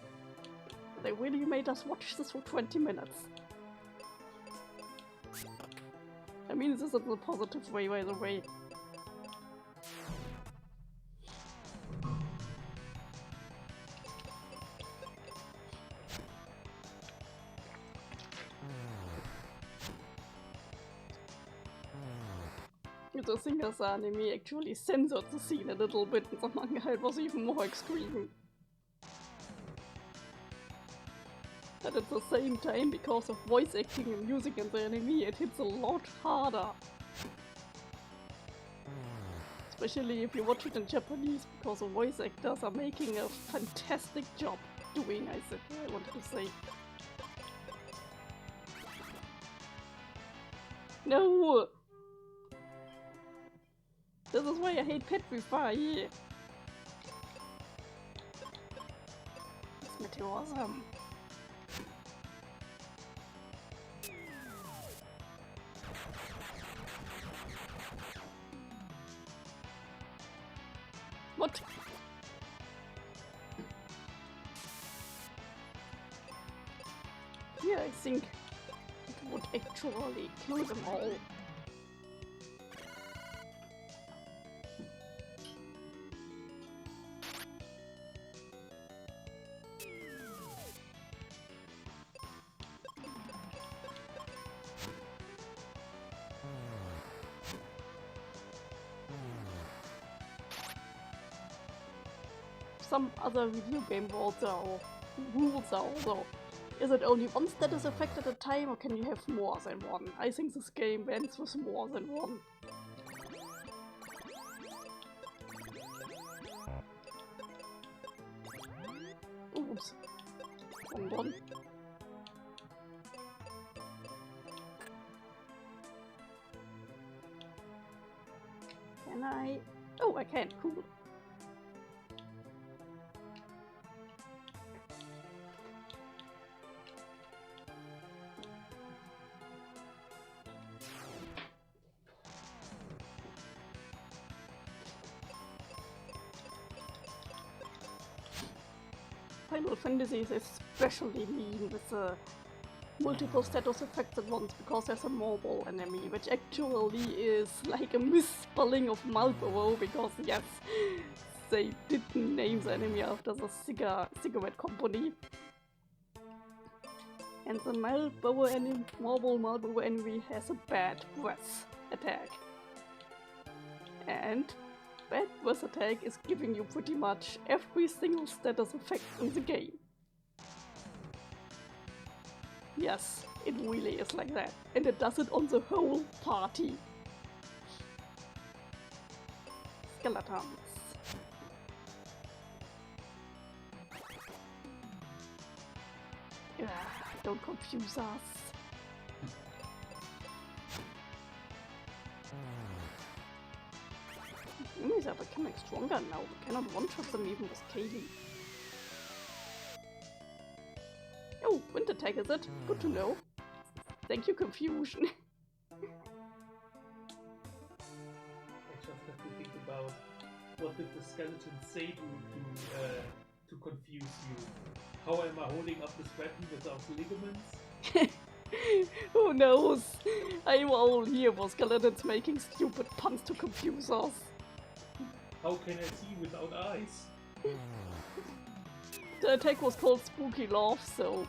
They really made us watch this for 20 minutes. I mean, this is in a positive way, by the way. The singer's anime actually censored the scene a little bit, and the manga it was even more extreme. But at the same time, because of voice acting and music in the anime, it hits a lot harder. Especially if you watch it in Japanese, because the voice actors are making a fantastic job doing, I wanted to say. No! This is why I hate Petrified. It's pretty awesome. What? Yeah, I think it would actually kill them all. Some other video game rules are also, is it only one status effect at a time or can you have more than one? I think this game ends with more than one. Oops. Wrong one. Can I? Oh, I can. Cool. Final Fantasy is especially mean with the multiple status effects at once because there's a mobile enemy, which actually is like a misspelling of Marlboro because yes, they didn't name the enemy after the cigarette company. And the Marlboro enemy has a bad breath attack. And bad breath attack is giving you pretty much every single status effect in the game. Yes, it really is like that. And it does it on the whole party. Skeletons. Don't confuse us. Enemies are becoming stronger now. We cannot one-shot them even with Kaeli. Oh, wind attack is it? Good to know. Thank you, confusion. I just have to think about what did the skeleton say to confuse you? How am I holding up this weapon without ligaments? Who knows? I'm all here for skeletons making stupid puns to confuse us. How can I see without eyes? The attack was called Spooky Love, so...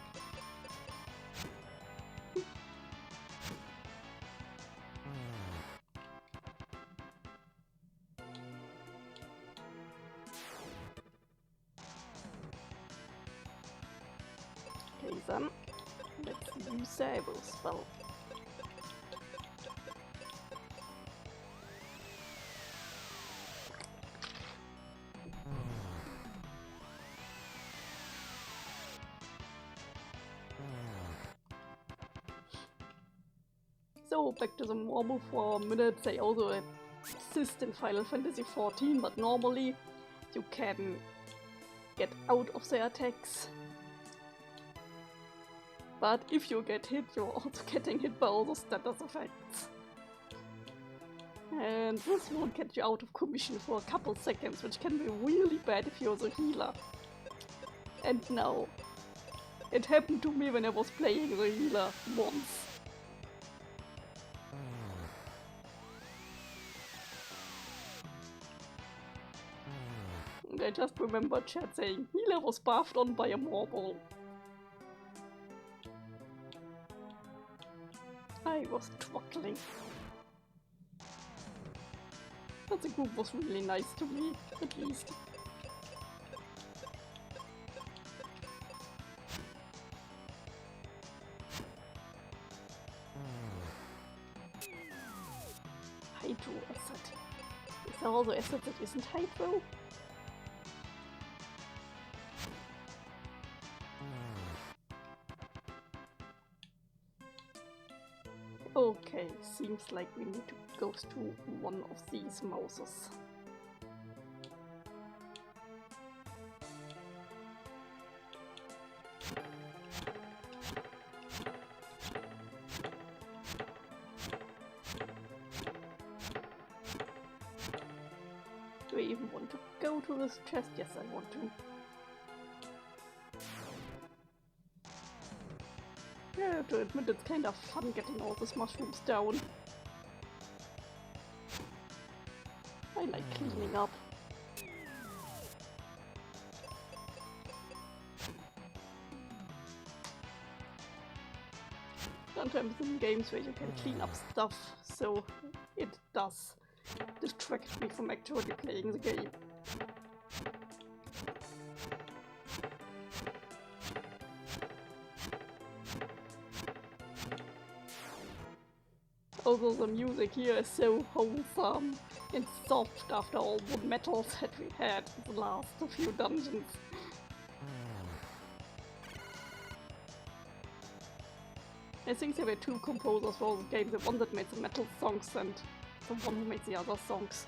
Okay then, let's use Sable spell. So back to the marble for a minute. They also exist in Final Fantasy XIV, but normally you can get out of their attacks. But if you get hit, you're also getting hit by all the status effects. And this will get you out of commission for a couple seconds, which can be really bad if you're the healer. And now, it happened to me when I was playing the healer once. And I just remember chat saying, healer was barfed on by a marble. I was truckling. But the group was really nice to me, at least. Hydro acid. Is there also acid that isn't hydro? Okay, seems like we need to go to one of these mouses. Do I even want to go to this chest? Yes, I want to. Yeah, I have to admit it's kind of fun getting all these mushrooms down. I like cleaning up. Sometimes in games where you can clean up stuff, so it does distract me from actually playing the game. Although the music here is so wholesome and soft after all the metals that we had in the last few dungeons. I think there were two composers for the game, the one that made the metal songs and the one who made the other songs.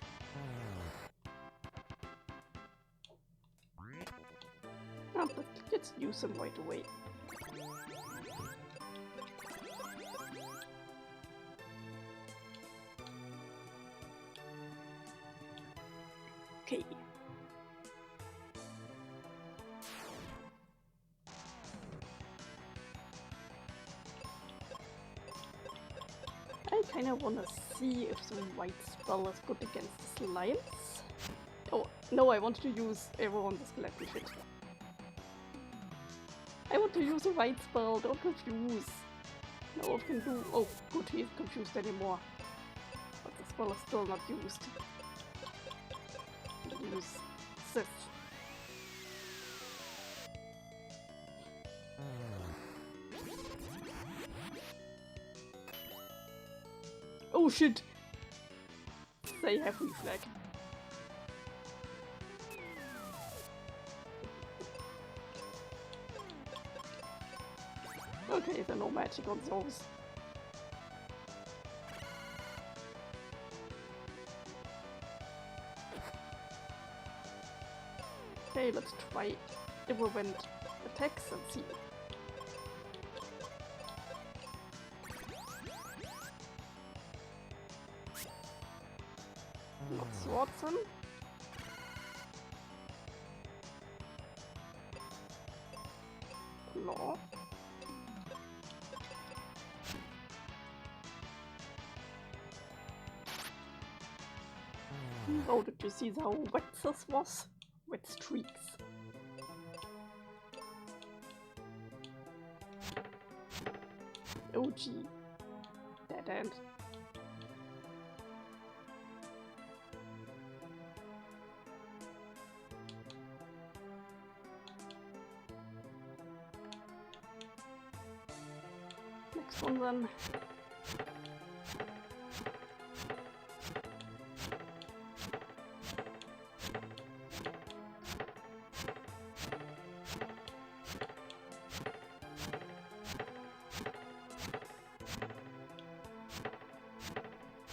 But let's use them right away. Okay. I kinda wanna see if the white spell is good against the slimes. Oh, no, I want to use everyone the skeleton shit. I want to use a white spell, don't confuse. No, I can do. Oh, good, he's confused anymore. But the spell is still not used. Use this. Oh shit! They have reflag. Okay, so no magic on those. Okay, let's try irrelevant attacks and see. Not Swordson. Claw. Oh, did you see how wet this was? Wet streaks. Oh gee. Dead end. Next one then.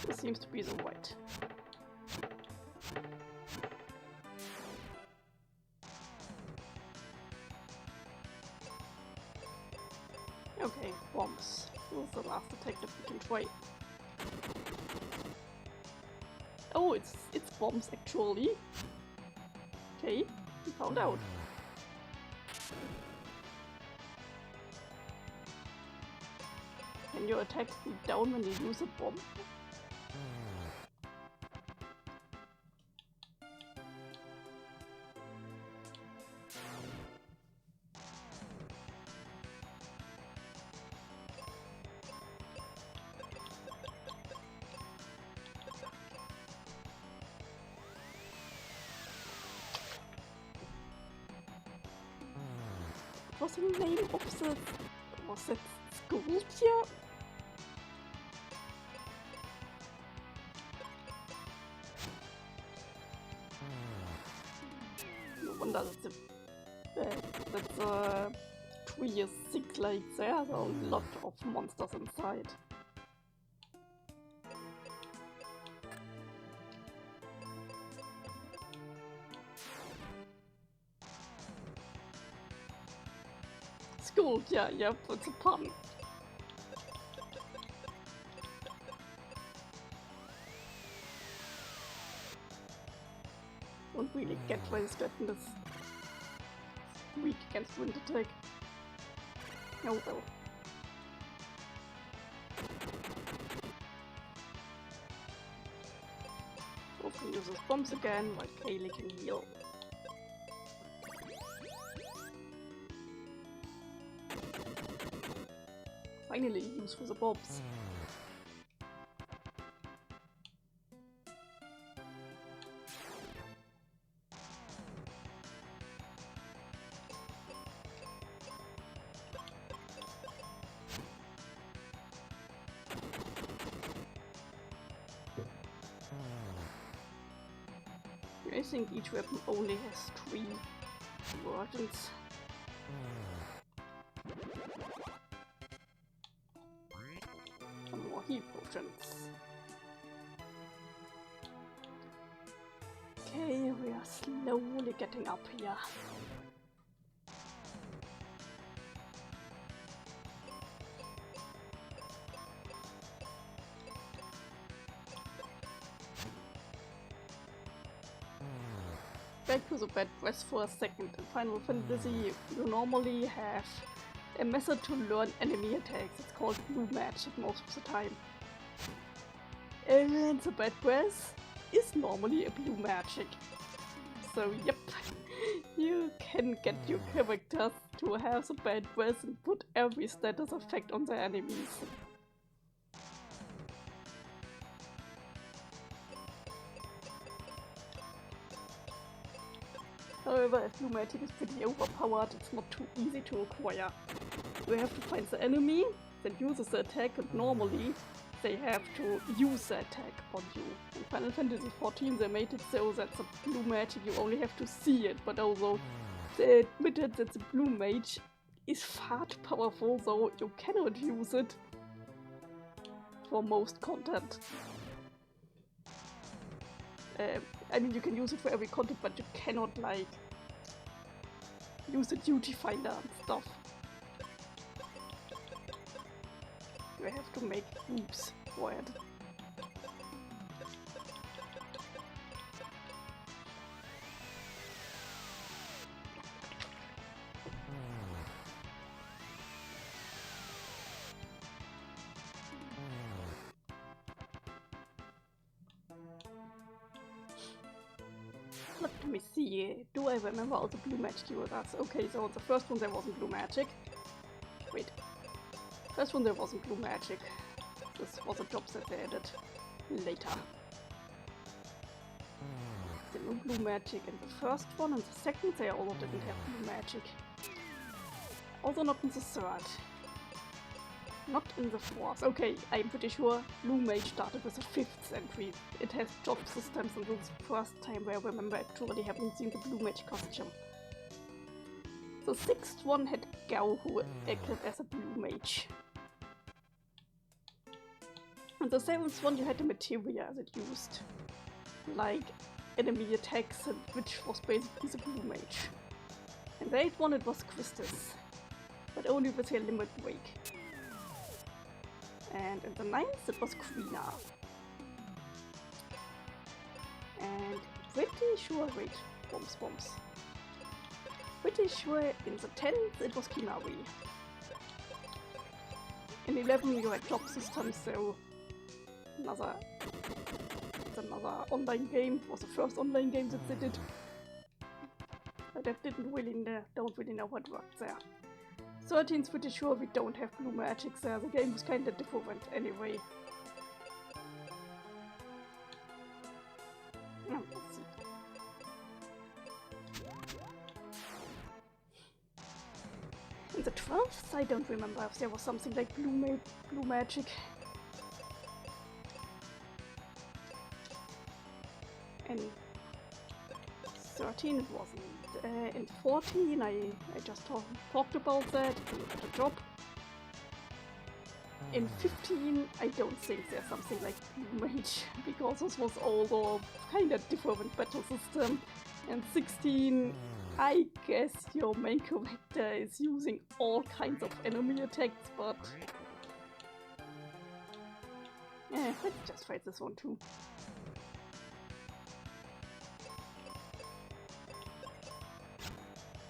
This seems to be the white. Okay, bombs. This is the last attack that we can try. it's bombs actually. Okay, we found out. Can your attack be down when you use a bomb? What's the name of the... was it Scotia? No wonder that the tree is sick like there's a lot of monsters inside. School, yeah, yep, it's a pun. Don't really get why he's gotten this weak against wind attack. Oh well. Wolf can use his bombs again while Kaeli can heal. Finally use for the bombs. I think each weapon only has 3 versions. Some more heal potions. Okay, we are slowly getting up here. Back to the bad breath for a second. In Final Fantasy, you normally have a method to learn enemy attacks. It's called blue magic most of the time. And the bad breath is normally a blue magic. So yep, you can get your characters to have the bad breath and put every status effect on their enemies. However, if blue magic is pretty overpowered, it's not too easy to acquire. You have to find the enemy that uses the attack, and normally they have to use the attack on you. In Final Fantasy XIV they made it so that the blue magic you only have to see it, but although they admitted that the blue mage is far too powerful, so you cannot use it for most content. I mean, you can use it for every content, but you cannot, like, use the duty finder and stuff. You have to make loops for it. Let me see, do I remember all the blue magic you was? Okay, so the first one there wasn't blue magic. Wait. First one there wasn't blue magic. This was a job that they added later. The no blue magic in the first one, and the second they also didn't have blue magic. Also not in the third. Not in the fourth. Okay, I'm pretty sure Blue Mage started with the 5th century. It has job systems, and this is the first time where I remember actually having seen the Blue Mage costume. The 6th one had Gao, who acted as a Blue Mage. And the 7th one you had the materia that used, like, enemy attacks, which was basically the Blue Mage. In the 8th one it was Christus, but only with a limit break. And in the 9th it was Quina. And pretty sure, wait, bombs. Pretty sure in the 10th it was Kimari. In 11 you had clock systems, so another online game. It was the first online game that they did. But I don't really know what worked there. 13's pretty sure we don't have blue magic there. The game was kinda different anyway. Let's see. In the 12th, I don't remember if there was something like blue magic. And 13 it wasn't. In 14 I just talked about that, at the job. In 15 I don't think there's something like blue mage, because this was also kind of different battle system. And 16, I guess your main character is using all kinds of enemy attacks, but let's just fight this one too.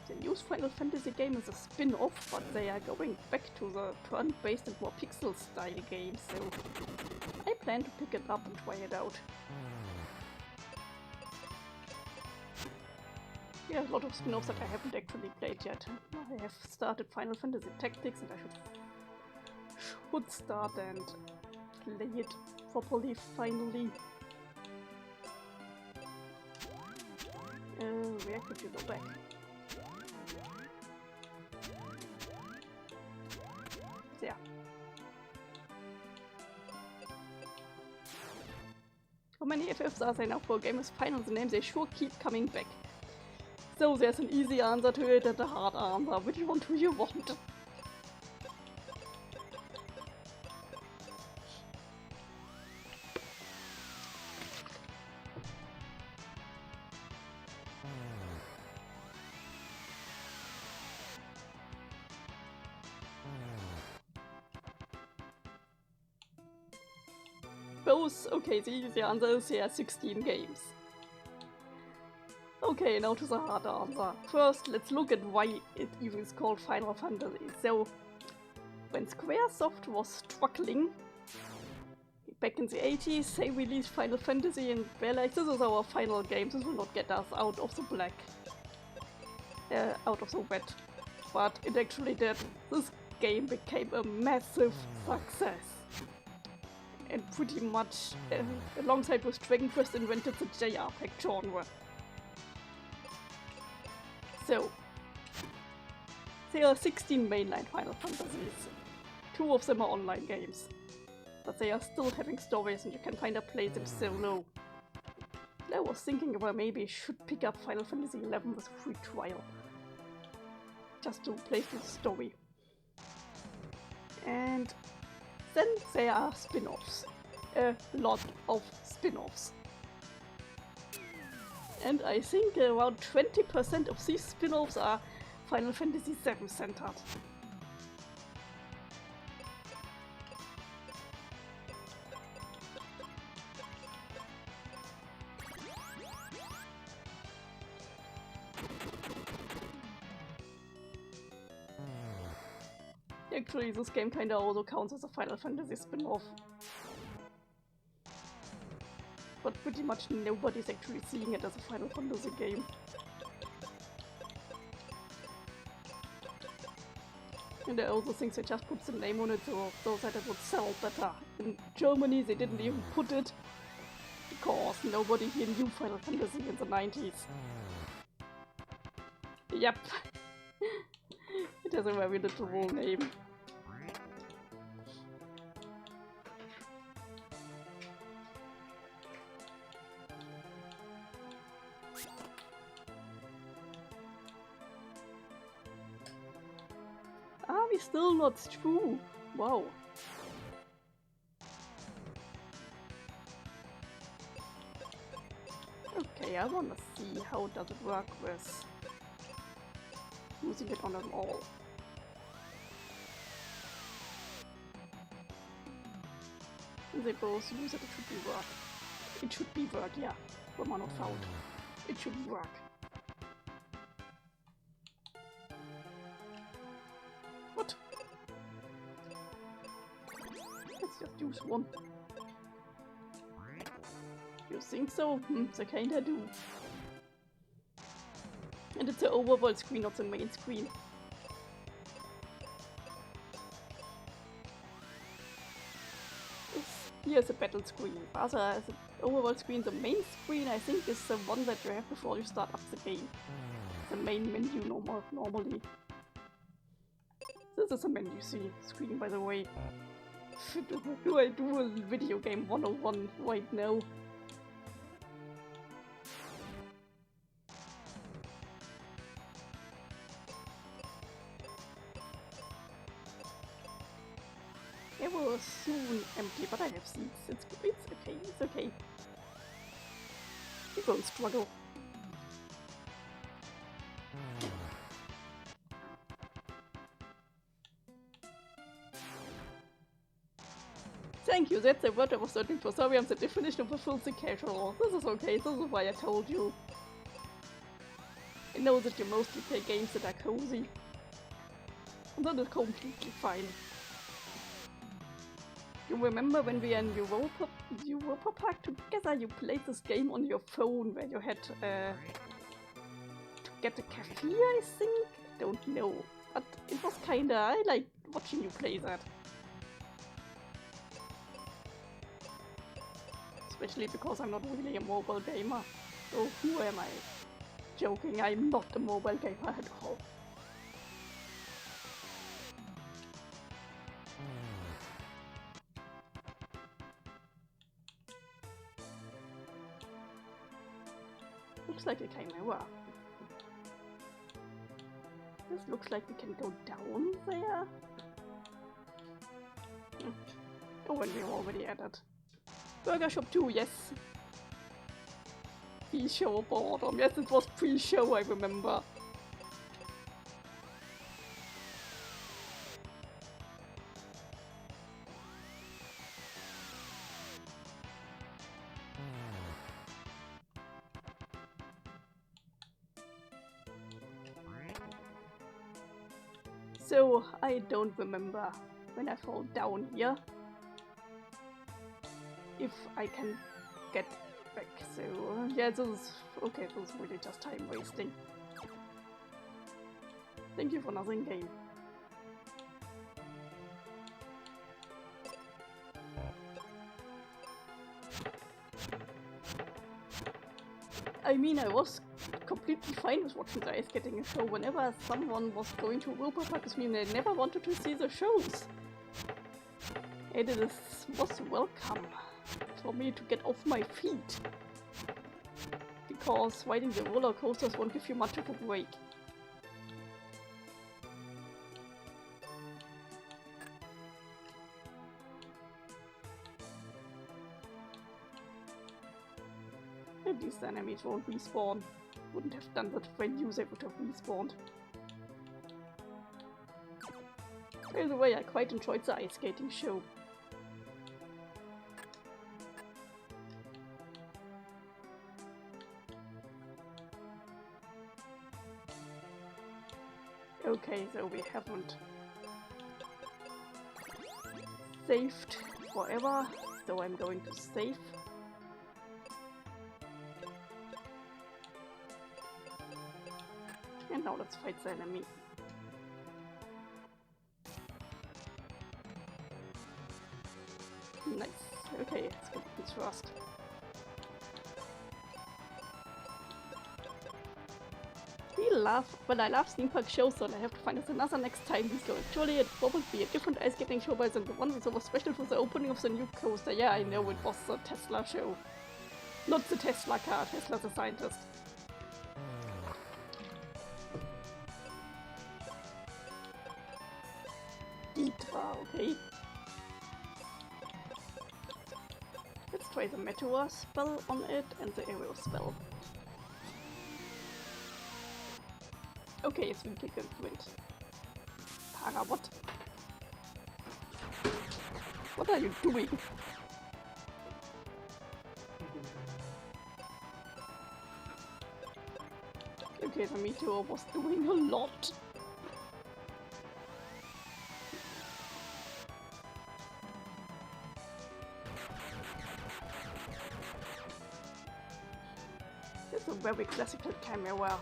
The new Final Fantasy game is a spin-off, but they are going back to the turn-based and more pixel-style games, so I plan to pick it up and try it out. Yeah, a lot of spin-offs that I haven't actually played yet. I have started Final Fantasy Tactics and I should start and play it properly finally. Where could you go back? There. How many FFs are there now for a game with finals and names? They sure keep coming back. So there's an easy answer to it and a hard answer. Which one do you want? Both? Okay, the easy answer is yeah, 16 games. Okay, now to the hard answer. First, let's look at why it even is called Final Fantasy. So, when Squaresoft was struggling, back in the 80s, they released Final Fantasy and were like, this is our final game, this will not get us out of the black. Out of the wet. But it actually did. This game became a massive success. And pretty much, alongside with Dragon Quest, invented the JRPG genre. So, there are 16 mainline Final Fantasies. 2 of them are online games. But they are still having stories and you can kinda play them solo. I was thinking about maybe I should pick up Final Fantasy XI with a free trial. Just to play through the story. And then there are spin-offs. A lot of spin-offs. And I think around 20% of these spin-offs are Final Fantasy VII centered. Actually, this game kinda also counts as a Final Fantasy spin-off. But pretty much nobody's actually seeing it as a Final Fantasy game. And I also think they just put the name on it so that it would sell better. In Germany they didn't even put it, because nobody here knew Final Fantasy in the 90s. Yep. It has a very literal name. Are we still not through? Wow. Okay, I wanna see how does it work with using it on them all. They both use it, it should be work. It should be work, yeah. Swimmer not found. It should work. What? Let's just use one. You think so? They kinda do. And it's an overworld screen, not the main screen. Here's a battle screen. Rather as an overworld screen, the main screen I think is the one that you have before you start up the game. The main menu normally. This is a menu screen, by the way. Do I do a video game 101 right now? It will soon empty, but I have seeds. It's okay, it's okay. We won't struggle. Thank you, that's the word I was searching for. Sorry, I'm the definition of a filthy casual. This is okay, this is why I told you. I know that you mostly play games that are cozy. And that is completely fine. You remember when we were in Europa Park together, you played this game on your phone where you had to get a cafe, I think? Don't know. But it was kinda, I liked watching you play that. Especially because I'm not really a mobile gamer. So who am I? Joking, I'm not a mobile gamer at all. Looks like a chimera. This looks like we can go down there. Oh, and we're already at it. Burger Shop 2, yes. Pre-show boredom. Yes, it was pre-show, I remember. So, I don't remember when I fall down here if I can get back. So, yeah, this is okay. This is really just time wasting. Thank you for nothing, game. I mean, I was completely fine with watching the ice skating show whenever someone was going to Europa Park with me and they never wanted to see the shows. And it was welcome for me to get off my feet. Because riding the roller coasters won't give you much of a break. At least the enemies won't respawn. Wouldn't have done that if I knew they would have respawned. By the way, I quite enjoyed the ice skating show. Okay, so we haven't saved forever, so I'm going to save. And now let's fight the enemy. Nice. Okay, let's go this first. I love theme park shows, so I have to find us another next time. So actually it probably be a different ice skating show than the one that was special for the opening of the new coaster. Yeah, I know it was the Tesla show. Not the Tesla car, Tesla the scientist. Okay. Let's try the Meteor spell on it and the Aerial spell. Okay, it's weakly confluent. Para, what? What are you doing? okay, the meteor was doing a lot. It's a very classical camera.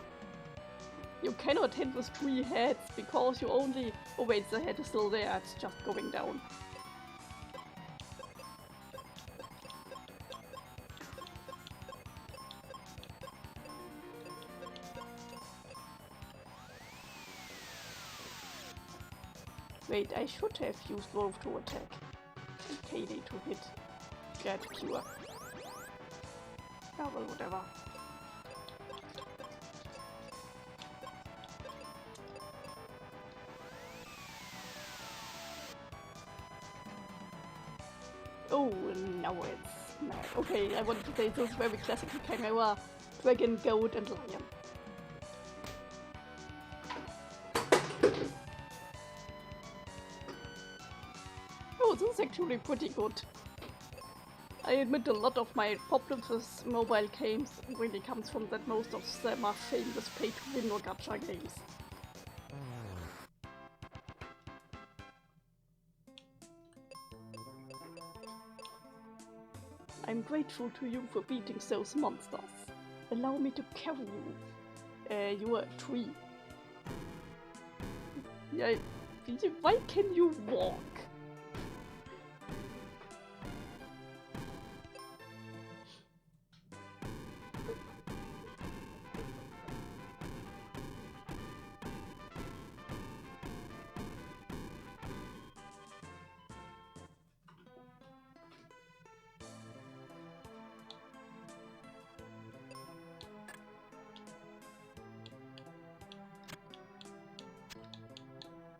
You cannot hit with 3 heads because you only... Oh wait, the head is still there, it's just going down. Wait, I should have used Wolf to attack and Kaeli to hit. Get cure. Oh well, whatever. Oh, now it's mad. Okay, I wanted to say this is very classical camera. Dragon, goat and lion. Oh, this is actually pretty good. I admit a lot of my problems with mobile games really comes from that most of them are famous pay-to-win or gacha games. I'm grateful to you for beating those monsters. Allow me to carry you. You are a tree. Yeah, why can you walk?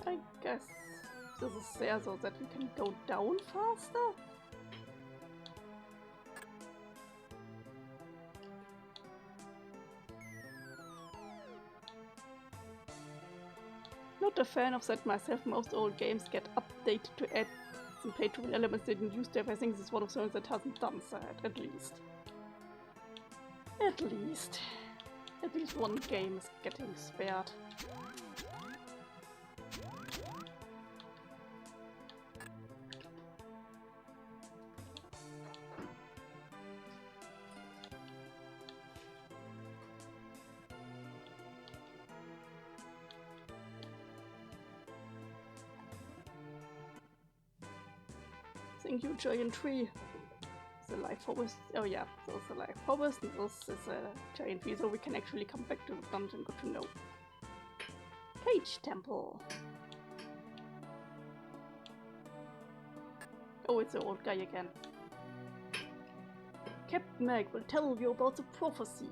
I guess this is there so that we can go down faster? Not a fan of that myself. Most old games get updated to add some pay-to-win elements they didn't use there. I think this is one of those that hasn't done that, at least. At least one game is getting spared. Thank you, giant tree. The life forest. Oh yeah, this is the life forest, and this is a giant tree, so we can actually come back to the dungeon. Good to know. Cage temple. Oh, it's the old guy again. Captain Meg will tell you about the prophecy.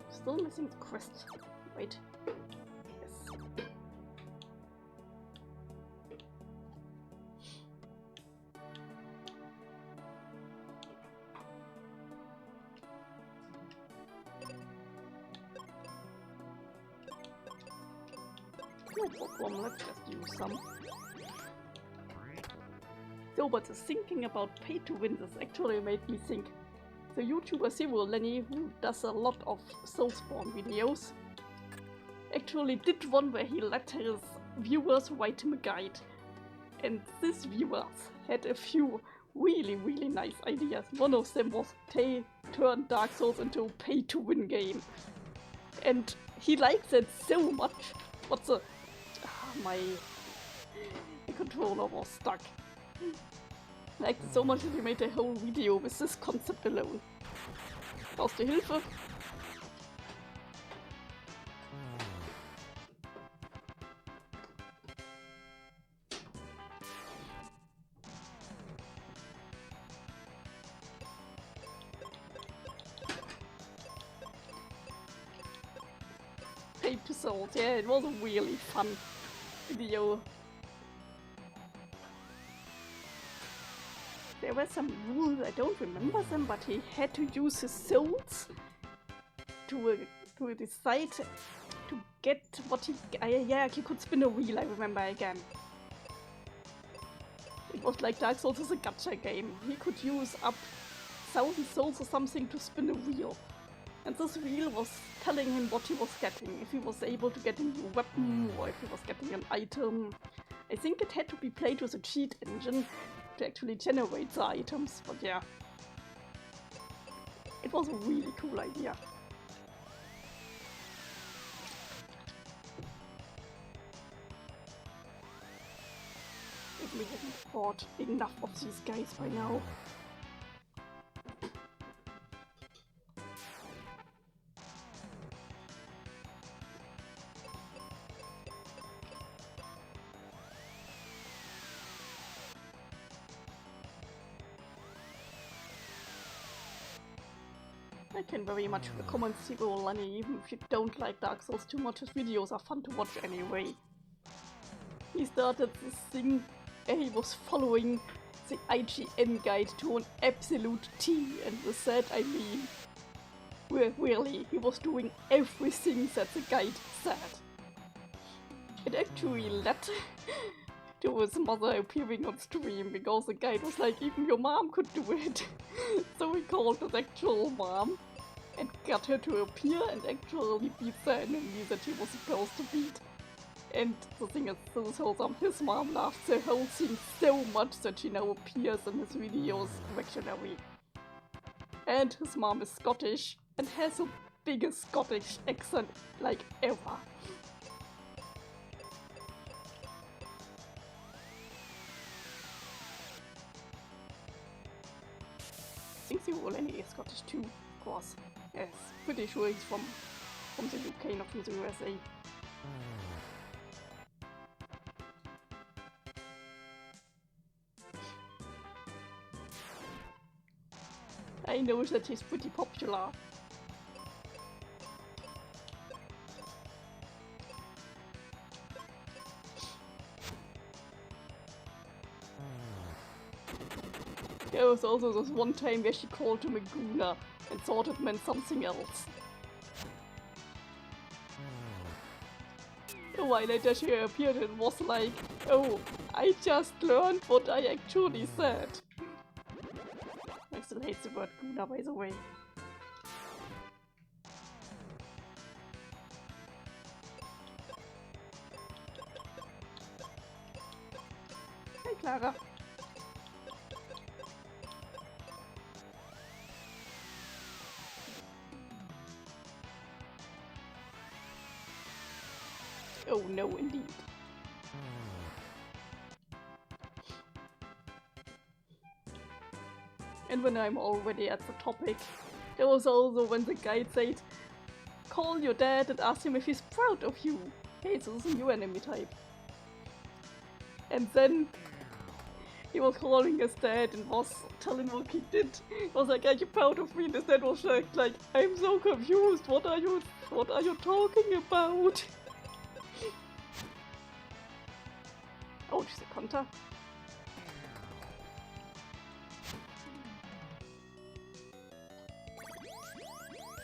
Still missing the quest. Wait. Yes. No problem, let's just use some. So, but the thinking about pay to win this actually made me think. The YouTuber Zero Lenny, who does a lot of Soulspawn videos, actually did one where he let his viewers write him a guide. And these viewers had a few really nice ideas. One of them was turn Dark Souls into a pay to win game. And he liked it so much, but my controller was stuck. I liked it so much that he made a whole video with this concept alone. Brauchst du Hilfe? Paper Souls, yeah, it was a really fun video. There were some rules, I don't remember them, but he had to use his souls to decide to get what he... yeah, he could spin a wheel, I remember again. It was like Dark Souls is a gacha game. He could use up 1,000 souls or something to spin a wheel. And this wheel was telling him what he was getting, if he was able to get a new weapon or if he was getting an item. I think it had to be played with a cheat engine to actually generate the items, but yeah. It was a really cool idea. If we hadn't fought enough of these guys by now. I can very much recommend Zero Lenny, even if you don't like Dark Souls too much. His videos are fun to watch anyway. He started this thing and he was following the IGN guide to an absolute T, and with that I mean, really, he was doing everything that the guide said. It actually led to his mother appearing on stream, because the guide was like, even your mom could do it. So he called his actual mom and got her to appear and actually beat the enemy that he was supposed to beat. And the thing is, this whole time, his mom loved the whole thing so much that she now appears in his videos regularly. And his mom is Scottish and has the biggest Scottish accent like ever. I think Zero Lenny is Scottish too, of course. Yes, pretty sure he's from the UK, not from the USA. I know that he's pretty popular. There was also this one time where she called him a gooner and thought it meant something else. A while later she appeared and was like, oh, I just learned what I actually said. I still hate the word gooner, by the way. Hey Clara. Oh no, indeed. And when I'm already at the topic, there was also when the guide said, call your dad and ask him if he's proud of you. Hey, this is a new enemy type. And then he was calling his dad and was telling what he did. He was like, are you proud of me? And his dad was like, I'm so confused. What are you talking about? Oh, she's a counter.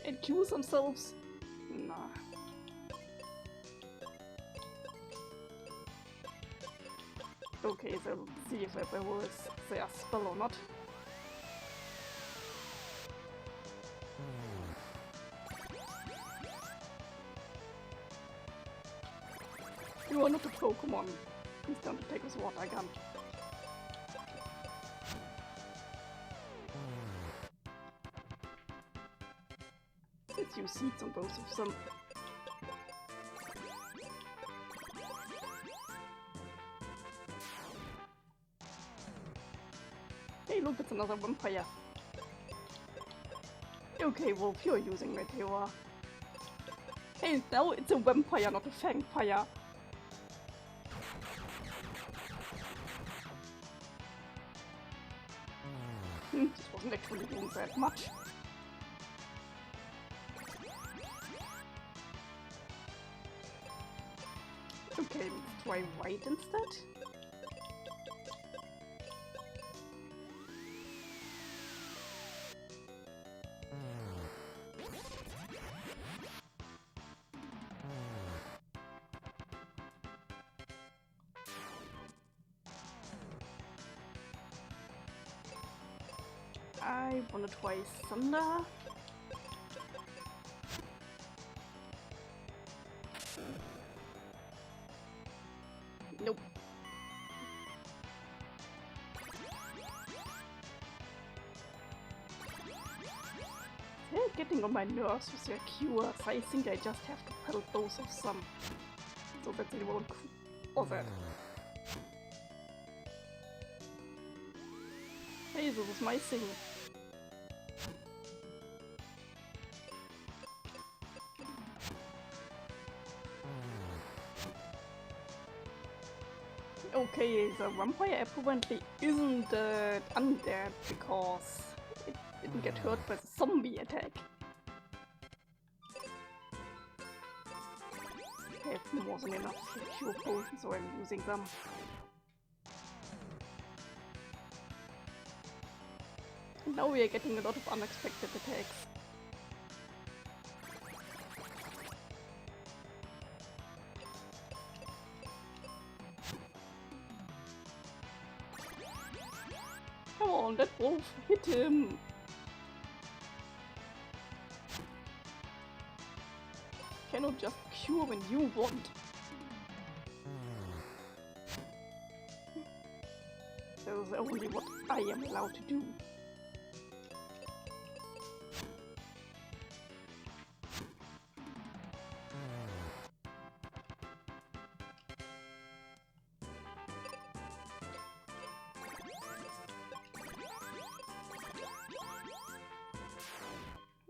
And kill themselves? Nah. Okay, so let's see if I was their spell or not. You are not a Pokemon. Please don't attack with water gun. Let's use seeds on both of them. Hey look, it's another vampire. Okay, Wolf, you're using Meteor. Hey, now it's a vampire, not a fangpire. This wasn't actually doing that much. Okay, let's try white instead. I wanna try Thunder. Nope. They're getting on my nerves with their cures. I think I just have to pelt both of them so that they won't bother. Hey, this is my thing. Okay, the vampire apparently isn't undead because it didn't get hurt by the zombie attack. I have more than enough cure potions, so I'm using them. And now we are getting a lot of unexpected attacks. Come on, that wolf, hit him! Cannot just cure when you want. That is only what I am allowed to do.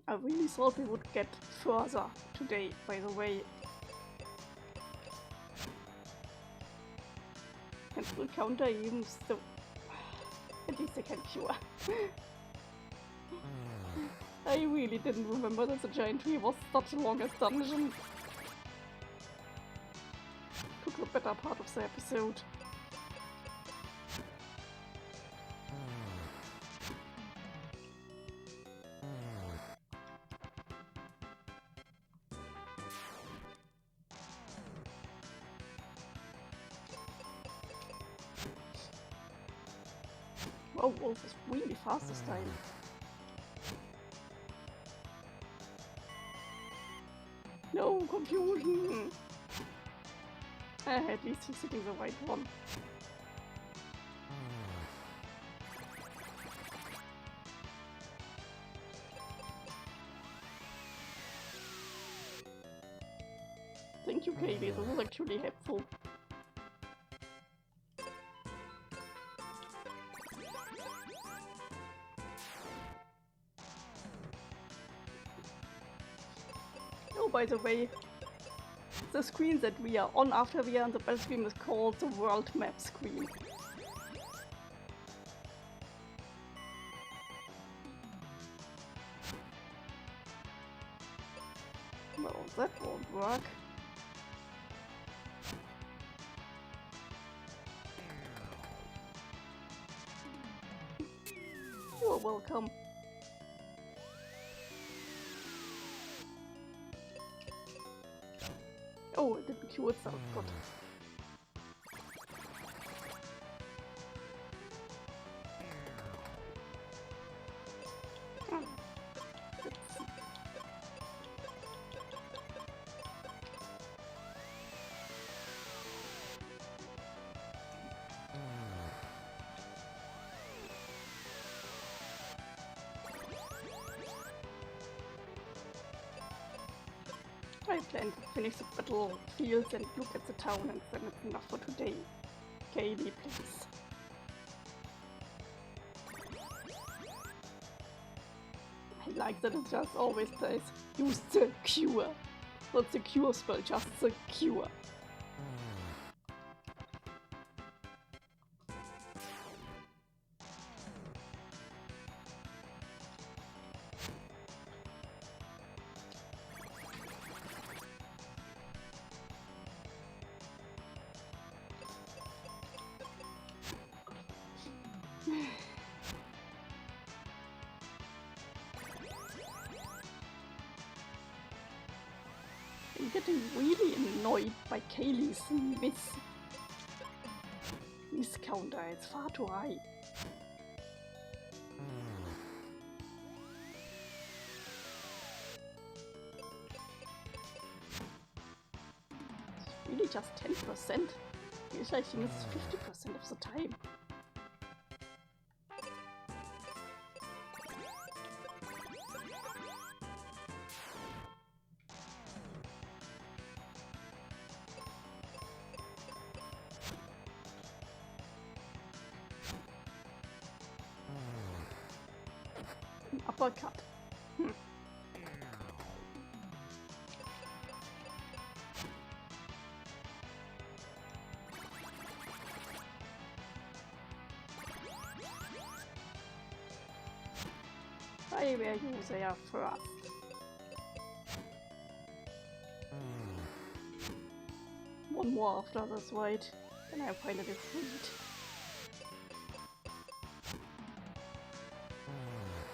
I really thought we would get further today, by the way. And full counter even so at least I can cure. I really didn't remember that the giant tree was such a longest dungeon. Took the better part of the episode. Oh, Wolf is really fast this time. No confusion! At least he's hitting the right one. Thank you, Kaeli, this was actually helpful. Oh, by the way, the screen that we are on after we are on the battle screen is called the world map screen. Well, that won't work. You're welcome. Oh, it didn't cure itself. Good. I plan to finish the battlefields and look at the town, and then it's enough for today. Kaeli, please. I like that it just always says, use the cure. Not the cure spell, just the cure. I'm getting really annoyed by Kaeli's miss counter. It's far too high. really just 10%? Usually I think it's 50% of the time. Uppercut. I will use there first. One more after this fight, then I'm finally freed.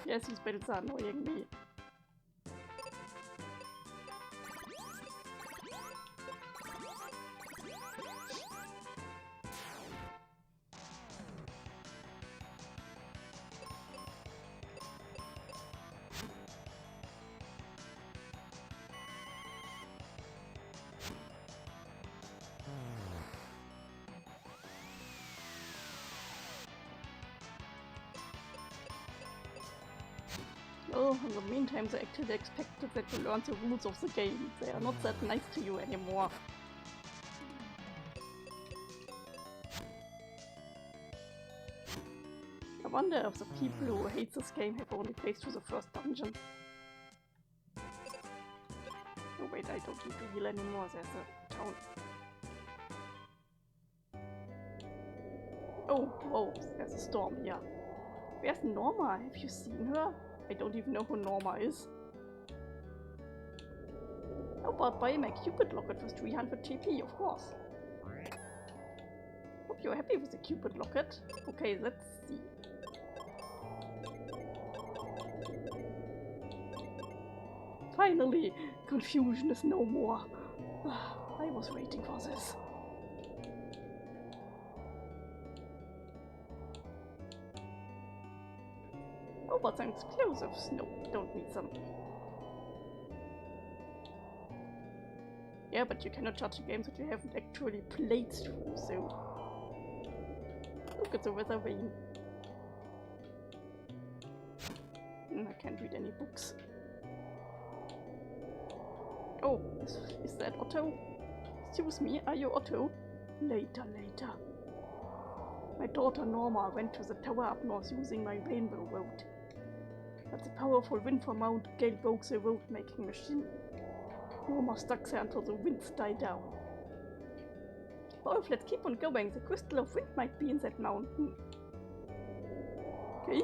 Yes, these battles are annoying me. Well, in the meantime, they actually expected that you learn the rules of the game. They are not that nice to you anymore. I wonder if the people who hate this game have only played through the first dungeon. Oh wait, I don't need to heal anymore, there's a town. Oh, whoa, there's a storm here. Where's Norma? Have you seen her? I don't even know who Norma is. How about buying my Cupid locket with 300 TP, of course. Hope you're happy with the Cupid locket. Okay, let's see. Finally, confusion is no more. I was waiting for this. Oh, but some explosives. No, don't need some. Yeah, but you cannot judge a game that you haven't actually played through, so... Look at the weather vane. I can't read any books. Oh, is that Otto? Excuse me, are you Otto? Later. My daughter Norma went to the tower up north using my rainbow road. But the powerful wind from Mount Gale broke the road-making machine. Norma stuck there until the winds died down. Well, let's keep on going. The crystal of wind might be in that mountain. Okay.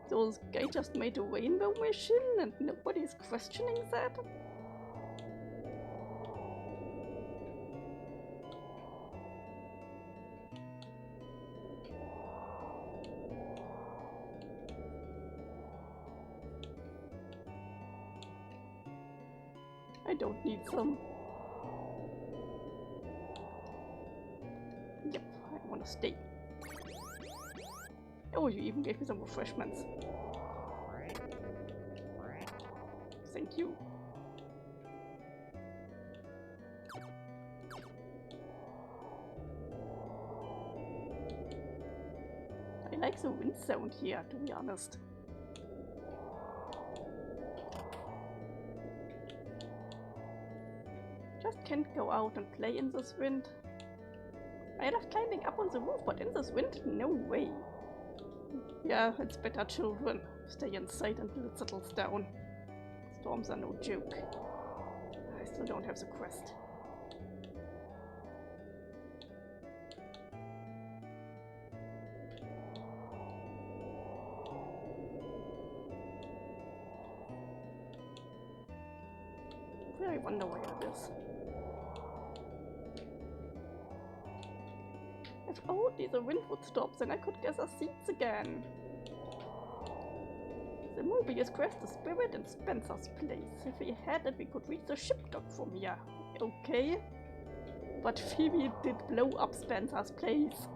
So this guy just made a rainbow machine and nobody's questioning that? I don't need some. Yep, I want to stay. Oh, you even gave me some refreshments. Thank you. I like the wind sound here, to be honest. Just can't go out and play in this wind. I love climbing up on the roof, but in this wind, no way. Yeah, it's better, children. Stay inside until it settles down. Storms are no joke. I still don't have the quest. I wonder where it is. If only the wind would stop, then I could gather seeds again. The Mobius quest is Spirit in Spencer's place. If we had it, we could reach the ship dock from here. Okay. But Phoebe did blow up Spencer's place.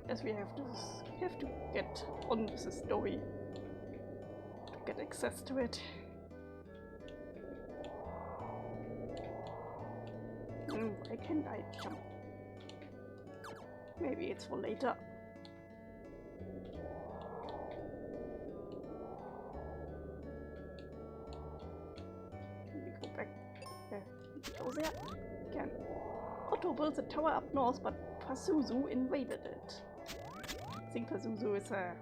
Yes, we have to get on with the story. get access to it. Why can't I jump? Maybe it's for later. We go back. Go there. Again. Otto built a tower up north, but Pazuzu invaded it. I think Pazuzu is a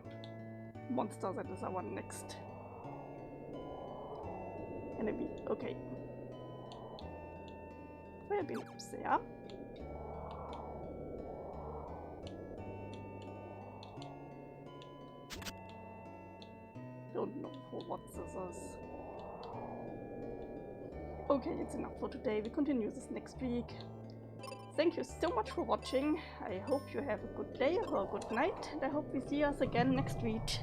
monster that is our next enemy. Okay. We'll be there. Don't know for what this is. Okay, it's enough for today. We continue this next week. Thank you so much for watching. I hope you have a good day or a good night, and I hope we see us again next week.